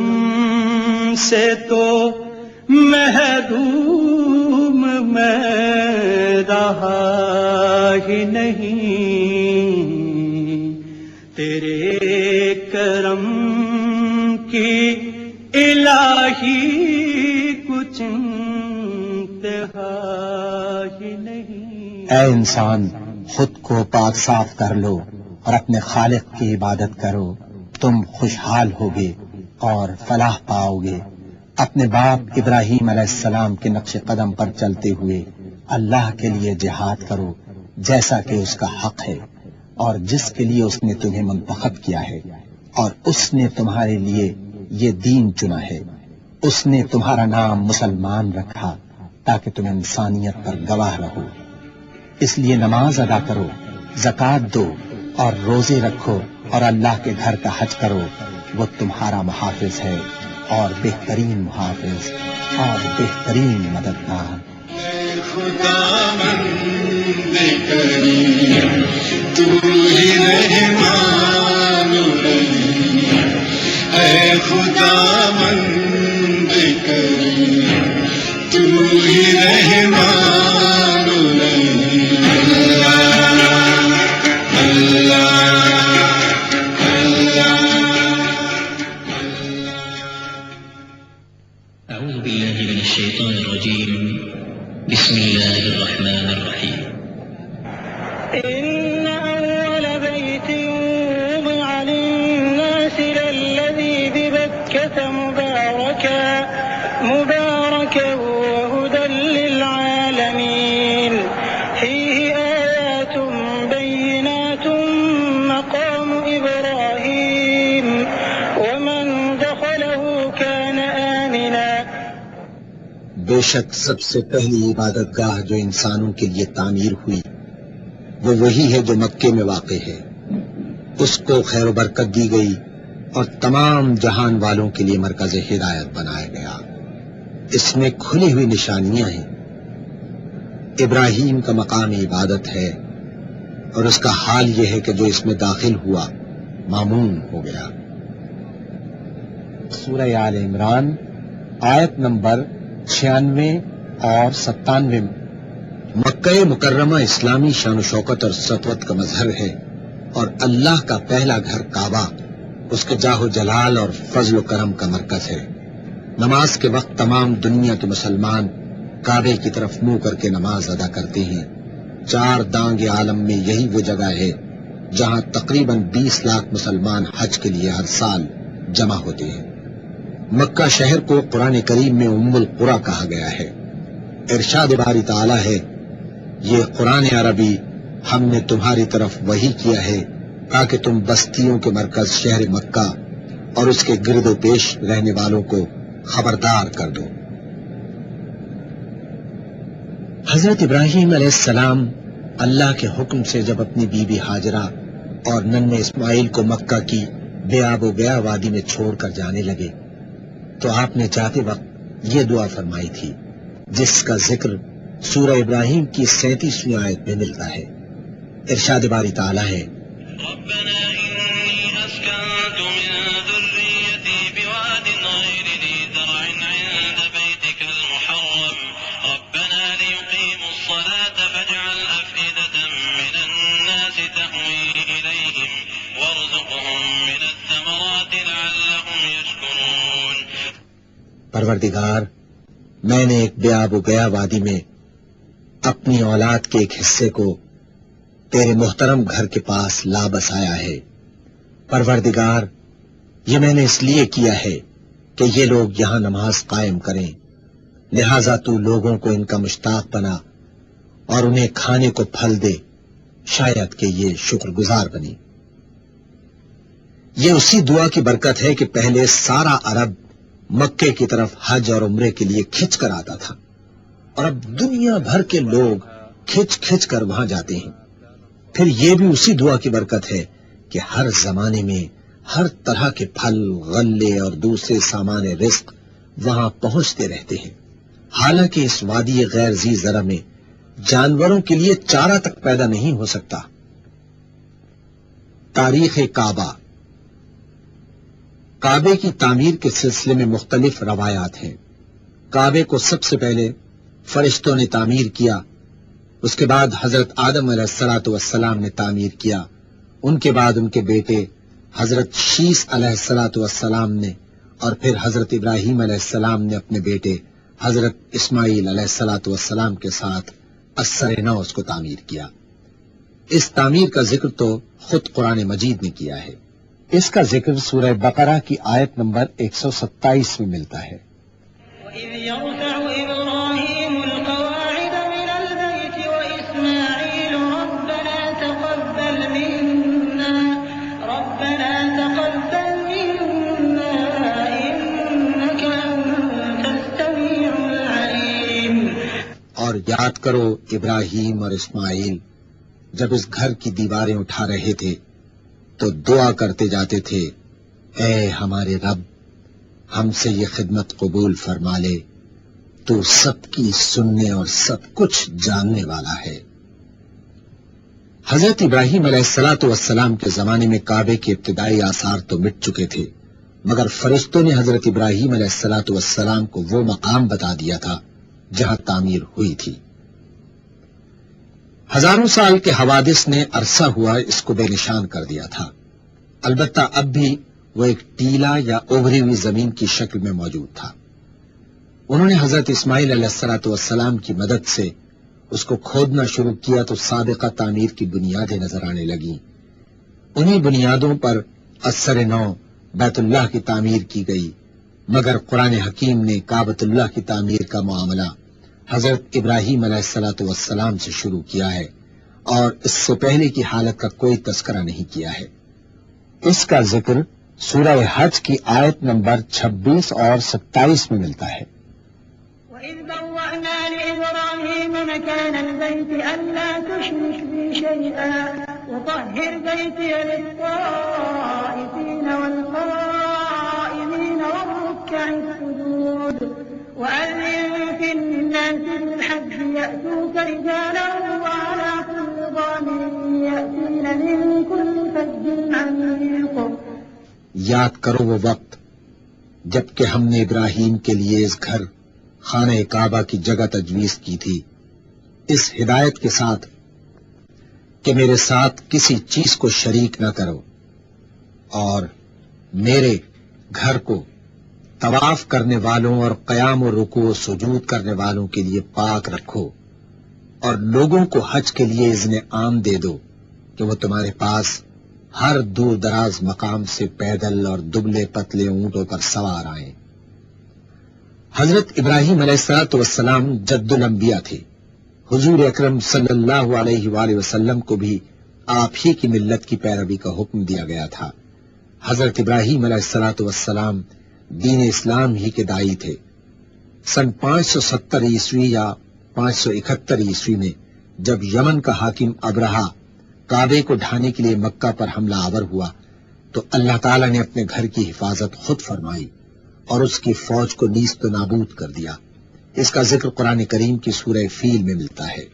سے تو محروم میں رہا ہی نہیں، تیرے کرم کی الہی کچھ انتہا ہی نہیں. اے انسان، خود کو پاک صاف کر لو اور اپنے خالق کی عبادت کرو، تم خوشحال ہوگے اور فلاح پاؤ گے. اپنے باپ ابراہیم علیہ السلام کے نقش قدم پر چلتے ہوئے اللہ کے لیے جہاد کرو جیسا کہ اس کا حق ہے، اور جس کے لیے اس نے تمہیں منتخب کیا ہے، اور اس نے تمہارے لیے یہ دین چنا ہے. اس نے تمہارا نام مسلمان رکھا تاکہ تم انسانیت پر گواہ رہو. اس لیے نماز ادا کرو، زکوٰۃ دو اور روزے رکھو، اور اللہ کے گھر کا حج کرو. وہ تمہارا محافظ ہے اور بہترین محافظ اور بہترین مددگار. اے خدا مند کریم، تو ہی رحمان رحیم. اے خدا مند کریم، تو ہی رحمان رحیم. أعوذ بالله من الشيطان الرجيم. بسم الله الرحمن الرحيم. إن أول بيت وضع للناس للذي ببكة مباركا وهدى للعالمين فيه آيات بينات مقام إبراهيم ومن دخله كان آمنا. بے شک سب سے پہلی عبادت گاہ جو انسانوں کے لیے تعمیر ہوئی وہ وہی ہے جو مکے میں واقع ہے. اس کو خیر و برکت دی گئی اور تمام جہان والوں کے لیے مرکز ہدایت بنایا گیا. اس میں کھلی ہوئی نشانیاں ہیں. ابراہیم کا مقام عبادت ہے اور اس کا حال یہ ہے کہ جو اس میں داخل ہوا مامون ہو گیا. سورہ آل عمران آیت نمبر 96 اور 97 مکہ مکرمہ اسلامی شان و شوکت اور سطوت کا مظہر ہے، اور اللہ کا پہلا گھر کعبہ اس کے جاہ و جلال اور فضل و کرم کا مرکز ہے. نماز کے وقت تمام دنیا کے مسلمان کعبے کی طرف منہ کر کے نماز ادا کرتے ہیں. 4 دانگ عالم میں یہی وہ جگہ ہے جہاں تقریباً 20 لاکھ مسلمان حج کے لیے ہر سال جمع ہوتے ہیں. مکہ شہر کو قرآن کریم میں ام القریٰ کہا گیا ہے. ارشاد باری تعالی ہے، یہ قرآن عربی ہم نے تمہاری طرف وحی کیا ہے تاکہ تم بستیوں کے مرکز شہر مکہ اور اس کے گرد و پیش رہنے والوں کو خبردار کر دو. حضرت ابراہیم علیہ السلام اللہ کے حکم سے جب اپنی بیوی ہاجرہ اور ننھے اسماعیل کو مکہ کی بے آب و گیا وادی میں چھوڑ کر جانے لگے تو آپ نے جاتے وقت یہ دعا فرمائی تھی جس کا ذکر سورہ ابراہیم کی 37ویں آیت میں ملتا ہے. ارشاد باری تعالی ہے، ربنا إني أسكنت من ذريتي بواد غير ذي زرع عند بيتك المحرم ربنا ليقيموا الصلاة فاجعل أفئدة من الناس تهوي إليهم وارزقهم من الثمرات لعلهم يشكرون. پروردگار، میں نے ایک بے آب و گیا وادی میں اپنی اولاد کے ایک حصے کو تیرے محترم گھر کے پاس لا بسایا ہے. پروردگار، یہ میں نے اس لیے کیا ہے کہ یہ لوگ یہاں نماز قائم کریں، لہذا تو لوگوں کو ان کا مشتاق بنا اور انہیں کھانے کو پھل دے، شاید کہ یہ شکر گزار بنی. یہ اسی دعا کی برکت ہے کہ پہلے سارا عرب مکے کی طرف حج اور عمرے کے لیے کھچ کر آتا تھا، اور اب دنیا بھر کے لوگ کھچ کھچ کر وہاں جاتے ہیں. پھر یہ بھی اسی دعا کی برکت ہے کہ ہر زمانے میں ہر طرح کے پھل، غلے اور دوسرے سامان رزق وہاں پہنچتے رہتے ہیں. حالانکہ اس وادی غیر ذی زرع میں جانوروں کے لیے چارہ تک پیدا نہیں ہو سکتا. تاریخ کعبہ. کعبے کی تعمیر کے سلسلے میں مختلف روایات ہیں. کعبے کو سب سے پہلے فرشتوں نے تعمیر کیا، اس کے بعد حضرت آدم علیہ السلام نے تعمیر کیا، ان کے بعد ان کے بیٹے حضرت شیس علیہ السلام نے، اور پھر حضرت ابراہیم علیہ السلام نے اپنے بیٹے حضرت اسماعیل علیہ السلام کے ساتھ اثر نو اس کو تعمیر کیا۔ اس تعمیر کا ذکر تو خود قرآن مجید نے کیا ہے۔ اس کا ذکر سورہ بقرہ کی آیت نمبر 127 میں ملتا ہے۔ وَإِذْ يَرْفَعُ إِبْرَاهِيمُ الْقَوَاعِدَ مِنَ الْبَيْتِ وَإِسْمَاعِيلُ رَبَّنَا تَقَبَّلْ مِنَّا إِنَّكَ أَنتَ السَّمِيعُ الْعَلِيمُ۔ اور یاد کرو ابراہیم اور اسماعیل جب اس گھر کی دیواریں اٹھا رہے تھے تو دعا کرتے جاتے تھے، اے ہمارے رب، ہم سے یہ خدمت قبول فرما لے، تو سب کی سننے اور سب کچھ جاننے والا ہے۔ حضرت ابراہیم علیہ السلام کے زمانے میں کعبے کے ابتدائی آثار تو مٹ چکے تھے، مگر فرشتوں نے حضرت ابراہیم علیہ السلام کو وہ مقام بتا دیا تھا جہاں تعمیر ہوئی تھی۔ ہزاروں سال کے حوادث نے عرصہ ہوا اس کو بے نشان کر دیا تھا، البتہ اب بھی وہ ایک ٹیلا یا اوبری ہوئی زمین کی شکل میں موجود تھا۔ انہوں نے حضرت اسماعیل علیہ السلام کی مدد سے اس کو کھودنا شروع کیا تو سابقہ تعمیر کی بنیادیں نظر آنے لگیں۔ انہی بنیادوں پر اثر نو بیت اللہ کی تعمیر کی گئی، مگر قرآن حکیم نے کعبۃ اللہ کی تعمیر کا معاملہ حضرت ابراہیم علیہ السلام سے شروع کیا ہے، اور اس سے پہلے کی حالت کا کوئی تذکرہ نہیں کیا ہے۔ اس کا ذکر سورہ حج کی آیت نمبر 26 اور 27 میں ملتا ہے۔ وَإِذْ بَوَّأْنَا لِإِبْرَاهِيمَ مَكَانَ الْبَيْتِ أَلَّا تُشْرِكْ بِي شَيْئًا وَطَهِّرْ بَيْتِيَ لِلطَّائِفِينَ وَالْقَائِمِينَ وَالرُّكَّعِ السُّجُودِ وَأَذِّن فِي النَّاسِ بِالْحَجِّ يَأْتُوكَ رِجَالًا وَعَلَىٰ كُلِّ ضَامِرٍ يَأْتِينَ مِن كُلِّ فَجٍّ عَمِيقٍ۔ یاد کرو وہ وقت جب کہ ہم نے ابراہیم کے لیے اس گھر خانہ کعبہ کی جگہ تجویز کی تھی، اس ہدایت کے ساتھ کہ میرے ساتھ کسی چیز کو شریک نہ کرو، اور میرے گھر کو طواف کرنے والوں اور قیام و رکوع و سجود کرنے والوں کے لیے پاک رکھو، اور لوگوں کو حج کے لیے اذن عام دے دو کہ وہ تمہارے پاس ہر دور دراز مقام سے پیدل اور دبلے پتلے اونٹوں پر سوار آئیں۔ حضرت ابراہیم علیہ السلام جد الانبیاء تھے۔ حضور اکرم صلی اللہ علیہ وآلہ وسلم کو بھی آپ ہی کی ملت کی پیروی کا حکم دیا گیا تھا۔ حضرت ابراہیم علیہ السلام دین اسلام ہی کے داعی تھے۔ سن 570 عیسوی یا 571 عیسوی میں جب یمن کا حاکم ابرہا کعبے کو ڈھانے کے لیے مکہ پر حملہ آور ہوا تو اللہ تعالیٰ نے اپنے گھر کی حفاظت خود فرمائی اور اس کی فوج کو نیست و نابود کر دیا۔ اس کا ذکر قرآن کریم کی سورہ فیل میں ملتا ہے۔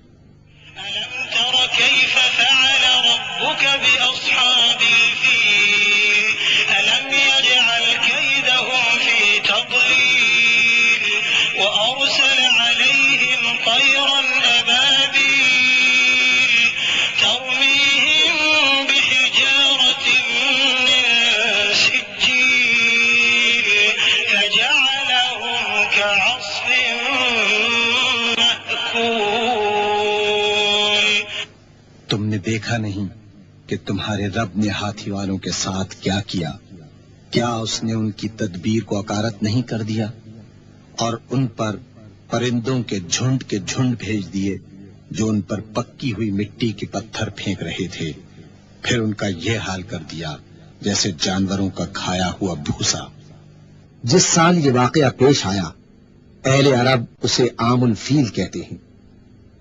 ألم تر كيف فعل ربك بأصحاب الفيل ألم يجعل كيدهم في تضليل وأرسل عليهم طيرا أبابيل ترميهم بحجارة من سجيل فجعلهم كعصف مأكول۔ تم نے دیکھا نہیں کہ تمہارے رب نے ہاتھی والوں کے ساتھ کیا کیا؟ کیا اس نے ان کی تدبیر کو اکارت نہیں کر دیا اور ان پر پرندوں کے جھنڈ بھیج دیے جو ان پر پکی ہوئی مٹی کے پتھر پھینک رہے تھے، پھر ان کا یہ حال کر دیا جیسے جانوروں کا کھایا ہوا بھوسا۔ جس سال یہ واقعہ پیش آیا اہل عرب اسے عام الفیل کہتے ہیں۔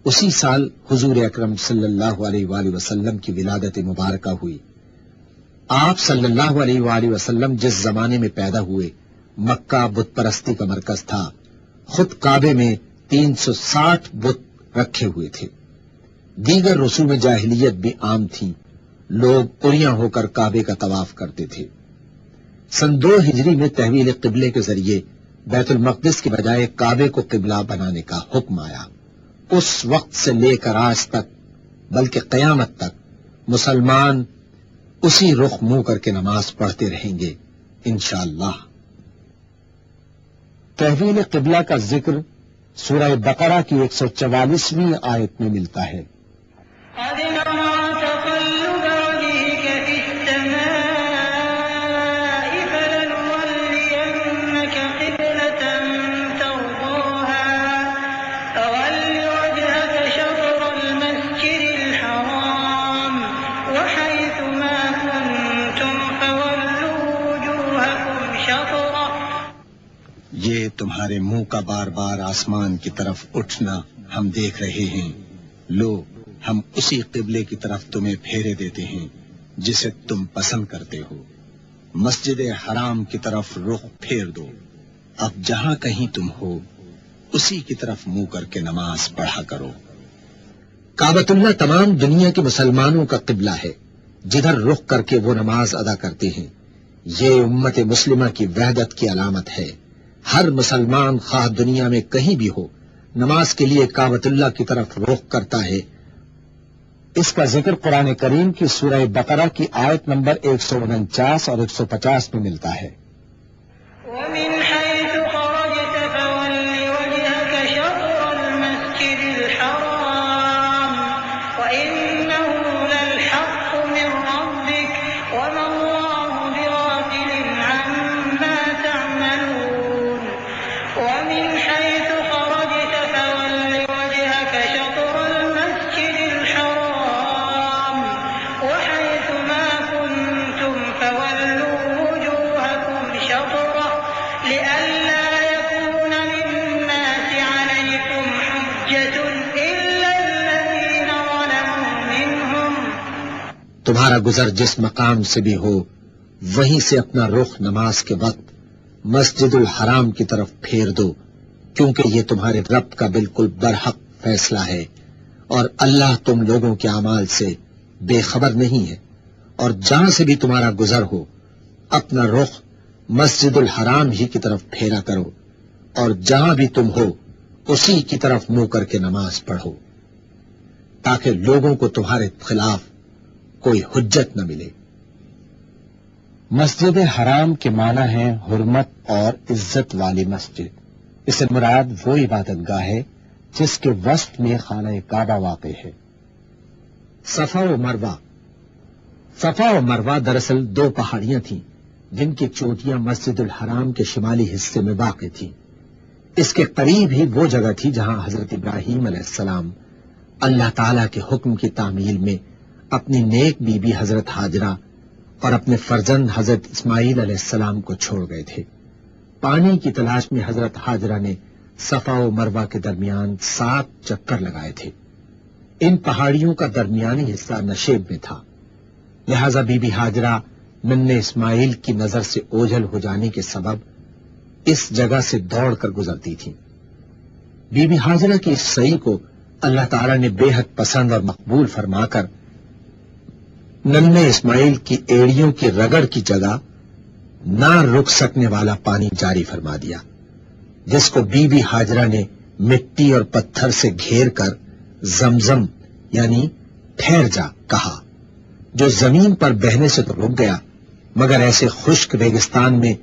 اسی سال حضور اکرم صلی اللہ علیہ وآلہ وسلم کی ولادت مبارکہ ہوئی۔ آپ صلی اللہ علیہ وآلہ وسلم جس زمانے میں پیدا ہوئے مکہ بت پرستی کا مرکز تھا۔ خود کعبے میں 360 بت رکھے ہوئے تھے۔ دیگر رسوم جاہلیت بھی عام تھیں۔ لوگ اریاں ہو کر کعبے کا طواف کرتے تھے۔ سن 2 ہجری میں تحویل قبلے کے ذریعے بیت المقدس کی بجائے کعبے کو قبلہ بنانے کا حکم آیا۔ اس وقت سے لے کر آج تک بلکہ قیامت تک مسلمان اسی رخ منہ کر کے نماز پڑھتے رہیں گے انشاءاللہ۔ تحویل قبلہ کا ذکر سورہ بقرہ کی 144ویں آیت میں ملتا ہے۔ قد نرى تقلب وجهك في السماء فلنولينك قبلة ترضاها فول وجهك شطر المسجد الحرام وحيث ما كنتم فولوا وجوهكم شطره۔ یہ تمہارے منہ کا بار بار آسمان کی طرف اٹھنا ہم دیکھ رہے ہیں، لو ہم اسی قبلے کی طرف تمہیں پھیرے دیتے ہیں جسے تم پسند کرتے ہو، مسجد حرام کی طرف رخ پھیر دو، اب جہاں کہیں تم ہو اسی کی طرف منہ کر کے نماز پڑھا کرو۔ کعبۃ اللہ تمام دنیا کے مسلمانوں کا قبلہ ہے، جدھر رخ کر کے وہ نماز ادا کرتے ہیں۔ یہ امت مسلمہ کی وحدت کی علامت ہے۔ ہر مسلمان خواہ دنیا میں کہیں بھی ہو نماز کے لیے کعبۃ اللہ کی طرف رخ کرتا ہے۔ اس کا ذکر قرآن کریم کی سورہ بقرہ کی آیت نمبر 149 اور 150 میں ملتا ہے۔ ومن حيث خرجت فول وجهك شطر المسجد الحرام وإنه للحق من ربك وما الله بغافل عما تعملون ومن حيث خرجت فول وجهك شطر المسجد الحرام وحيث ما كنتم فولوا وجوهكم شطره لئلا يكون للناس عليكم حجة إلا الذين ظلموا منهم۔ تمہارا گزر جس مقام سے بھی ہو وہیں سے اپنا رخ نماز کے وقت مسجد الحرام کی طرف پھیر دو، کیونکہ یہ تمہارے رب کا بالکل برحق فیصلہ ہے، اور اللہ تم لوگوں کے اعمال سے بے خبر نہیں ہے۔ اور جہاں سے بھی تمہارا گزر ہو اپنا رخ مسجد الحرام ہی کی طرف پھیرا کرو، اور جہاں بھی تم ہو اسی کی طرف منہ کر کے نماز پڑھو، تاکہ لوگوں کو تمہارے خلاف کوئی حجت نہ ملے۔ مسجد حرام کے معنی ہے حرمت اور عزت والی مسجد۔ اس سے مراد وہ عبادت گاہ ہے جس کے وسط میں خانہ کعبہ واقع ہے۔ صفا و مروہ۔ صفا و مروہ دراصل دو پہاڑیاں تھیں جن کی چوٹیاں مسجد الحرام کے شمالی حصے میں واقع تھیں۔ اس کے قریب ہی وہ جگہ تھی جہاں حضرت ابراہیم علیہ السلام اللہ تعالی کے حکم کی تعمیل میں اپنی نیک بیوی حضرت ہاجرہ اور اپنے فرزند حضرت اسماعیل علیہ السلام کو چھوڑ گئے تھے۔ پانی کی تلاش میں حضرت ہاجرہ نے صفا و مروہ کے درمیان 7 چکر لگائے تھے۔ ان پہاڑیوں کا درمیانی حصہ نشیب میں تھا، لہذا بی بی ہاجرہ ننھے اسماعیل کی نظر سے اوجھل ہو جانے کے سبب اس جگہ سے دوڑ کر گزرتی تھی۔ بی بی ہاجرہ کی اس سعی کو اللہ تعالیٰ نے بے حد پسند اور مقبول فرما کر ننھے اسماعیل کی ایڑیوں کی رگڑ کی جگہ نہ رک سکنے والا پانی جاری فرما دیا، جس کو بی بی ہاجرہ نے مٹی اور پتھر سے گھیر کر زمزم یعنی ٹھہر جا کہا، جو زمین پر بہنے سے تو رک گیا مگر ایسے خشک ریگستان میں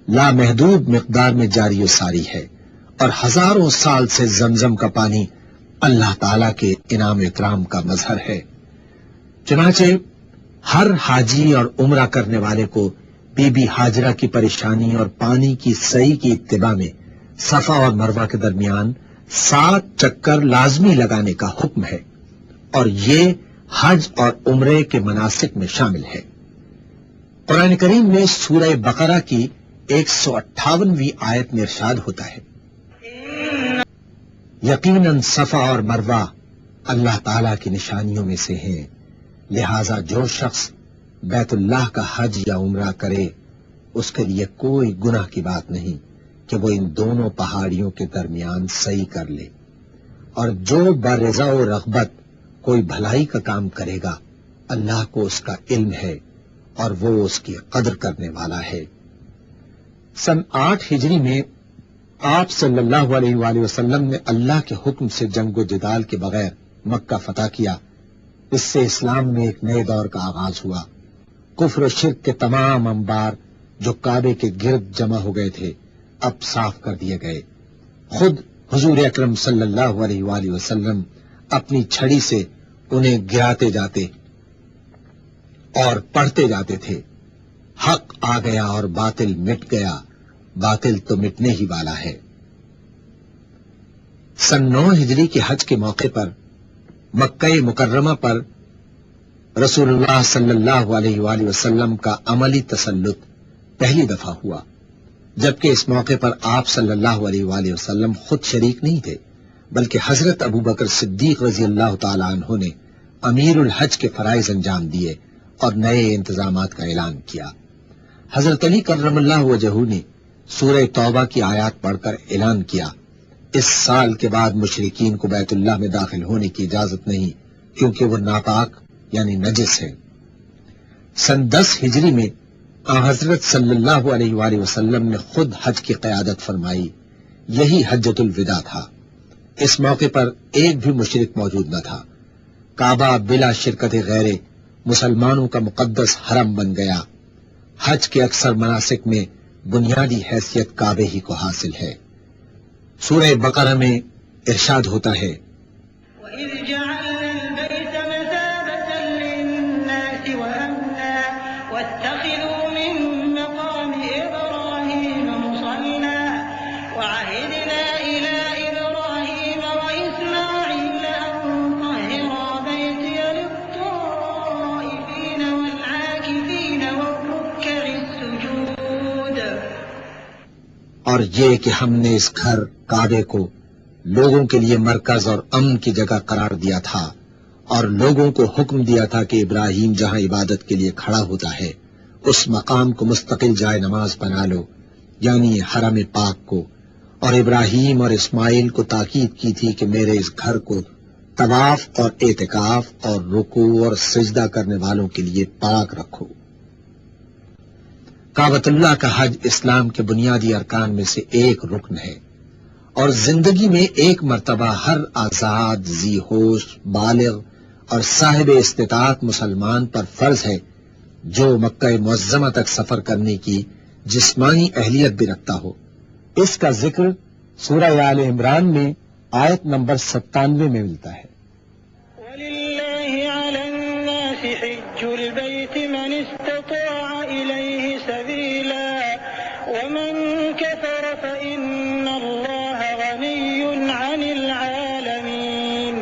لامحدود مقدار میں جاری و ساری ہے، اور ہزاروں سال سے زمزم کا پانی اللہ تعالی کے انعام و اکرام کا مظہر ہے۔ چنانچہ ہر حاجی اور عمرہ کرنے والے کو بی بی ہاجرہ کی پریشانی اور پانی کی سعی کی اتباع میں صفا اور مروہ کے درمیان 7 چکر لازمی لگانے کا حکم ہے، اور یہ حج اور عمرے کے مناسک میں شامل ہے۔ قرآن کریم میں سورہ بقرہ کی 158ویں آیت میں ارشاد ہوتا ہے، یقیناً صفا اور مروہ اللہ تعالی کی نشانیوں میں سے ہیں، لہذا جو شخص بیت اللہ کا حج یا عمرہ کرے اس کے لیے کوئی گناہ کی بات نہیں کہ وہ ان دونوں پہاڑیوں کے درمیان سعی کر لے، اور جو برضا و رغبت کوئی بھلائی کا کام کرے گا اللہ کو اس کا علم ہے اور وہ اس کی قدر کرنے والا ہے۔ سن 8 ہجری میں آپ صلی اللہ علیہ وآلہ وسلم نے اللہ کے حکم سے جنگ و جدال کے بغیر مکہ فتح کیا۔ اس سے اسلام میں ایک نئے دور کا آغاز ہوا۔ کفر و شرک کے تمام انبار جو کعبے کے گرد جمع ہو گئے تھے اب صاف کر دیے گئے۔ خود حضور اکرم صلی اللہ علیہ وآلہ وسلم اپنی چھڑی سے انہیں گراتے جاتے اور پڑھتے جاتے تھے، حق آ گیا اور باطل مٹ گیا، باطل تو مٹنے ہی والا ہے۔ سن 9 ہجری کے حج کے موقع پر مکہ مکرمہ پر رسول اللہ صلی اللہ علیہ وآلہ وسلم کا عملی تسلط پہلی دفعہ ہوا، جبکہ اس موقع پر آپ صلی اللہ علیہ وآلہ وسلم خود شریک نہیں تھے، بلکہ حضرت ابو بکر صدیق رضی اللہ تعالی عنہ نے امیر الحج کے فرائض انجام دیے اور نئے انتظامات کا اعلان کیا۔ حضرت علی کرم اللہ وجہہ نے سورہ توبہ کی آیات پڑھ کر اعلان کیا، اس سال کے بعد مشرکین کو بیت اللہ میں داخل ہونے کی اجازت نہیں، کیونکہ وہ ناپاک یعنی نجس ہے۔ سن 10 ہجری میں حضرت صلی اللہ علیہ وآلہ وسلم نے خود حج کی قیادت فرمائی، یہی حجۃ الوداع تھا۔ اس موقع پر ایک بھی مشرک موجود نہ تھا، کعبہ بلا شرکت غیر مسلمانوں کا مقدس حرم بن گیا۔ حج کے اکثر مناسک میں بنیادی حیثیت کعبے ہی کو حاصل ہے۔ سورہ بقرہ میں ارشاد ہوتا ہے، وَإِذْ جَعَلْنَا الْبَيْتَ مَثَابَةً لِلنَّاسِ وَأَمْنًا وَاتَّخِذُوا مِن مَّقَامِ إِبْرَاهِيمَ مُصَلًّى وَعَهِدْنَا إِلَىٰ إِبْرَاهِيمَ وَإِسْمَاعِيلَ أَن طَهِّرَا بَيْتِيَ لِلطَّائِفِينَ وَالْعَاكِفِينَ وَالرُّكَّعِ السُّجُودِ۔ اور یہ کہ ہم نے اس گھر کعبے کو لوگوں کے لیے مرکز اور امن کی جگہ قرار دیا تھا، اور لوگوں کو حکم دیا تھا کہ ابراہیم جہاں عبادت کے لیے کھڑا ہوتا ہے اس مقام کو مستقل جائے نماز بنا لو، یعنی حرم پاک کو، اور ابراہیم اور اسماعیل کو تاکید کی تھی کہ میرے اس گھر کو طواف اور اعتکاف اور رکوع اور سجدہ کرنے والوں کے لیے پاک رکھو۔ کعبۃ اللہ کا حج اسلام کے بنیادی ارکان میں سے ایک رکن ہے، اور زندگی میں ایک مرتبہ ہر آزاد، ذی ہوش، بالغ اور صاحب استطاعت مسلمان پر فرض ہے جو مکہ معظمہ تک سفر کرنے کی جسمانی اہلیت بھی رکھتا ہو۔ اس کا ذکر سورہ آل عمران میں آیت نمبر 97 میں ملتا ہے۔ وَلِلَّهِ عَلَى النَّاسِ حِجُّ الْبَيْتِ مَنِ اسْتَطَاعَ إِلَيْهِ سَبِيلًا وَمَن كَفَرَ فَإِنَّ اللَّهَ غَنِيٌّ عَنِ الْعَالَمِينَ۔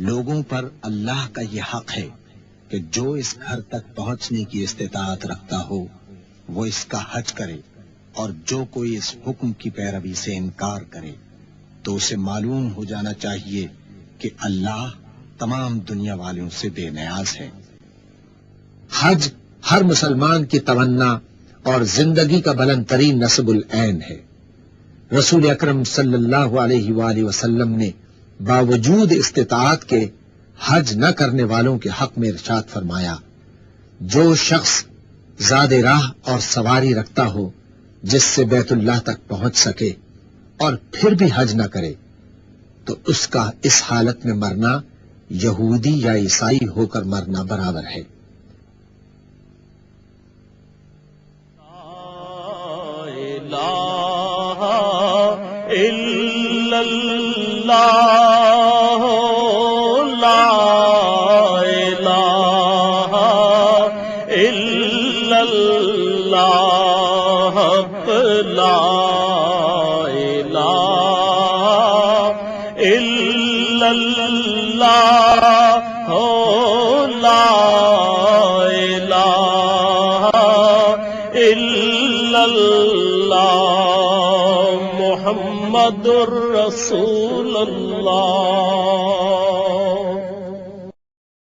لوگوں پر اللہ کا یہ حق ہے کہ جو اس گھر تک پہنچنے کی استطاعت رکھتا ہو وہ اس کا حج کرے، اور جو کوئی اس حکم کی پیروی سے انکار کرے تو اسے معلوم ہو جانا چاہیے کہ اللہ تمام دنیا والوں سے بے نیاز ہے۔ حج ہر مسلمان کی تمنا اور زندگی کا بلند ترین نصب العین ہے۔ رسول اکرم صلی اللہ علیہ وآلہ وسلم نے باوجود استطاعت کے حج نہ کرنے والوں کے حق میں ارشاد فرمایا، جو شخص زاد راہ اور سواری رکھتا ہو جس سے بیت اللہ تک پہنچ سکے اور پھر بھی حج نہ کرے تو اس کا اس حالت میں مرنا یہودی یا عیسائی ہو کر مرنا برابر ہے۔ لا إله إلا الله لا إله إلا الله لا إله إلا الله لا إله إلا الله محمد رسول الله۔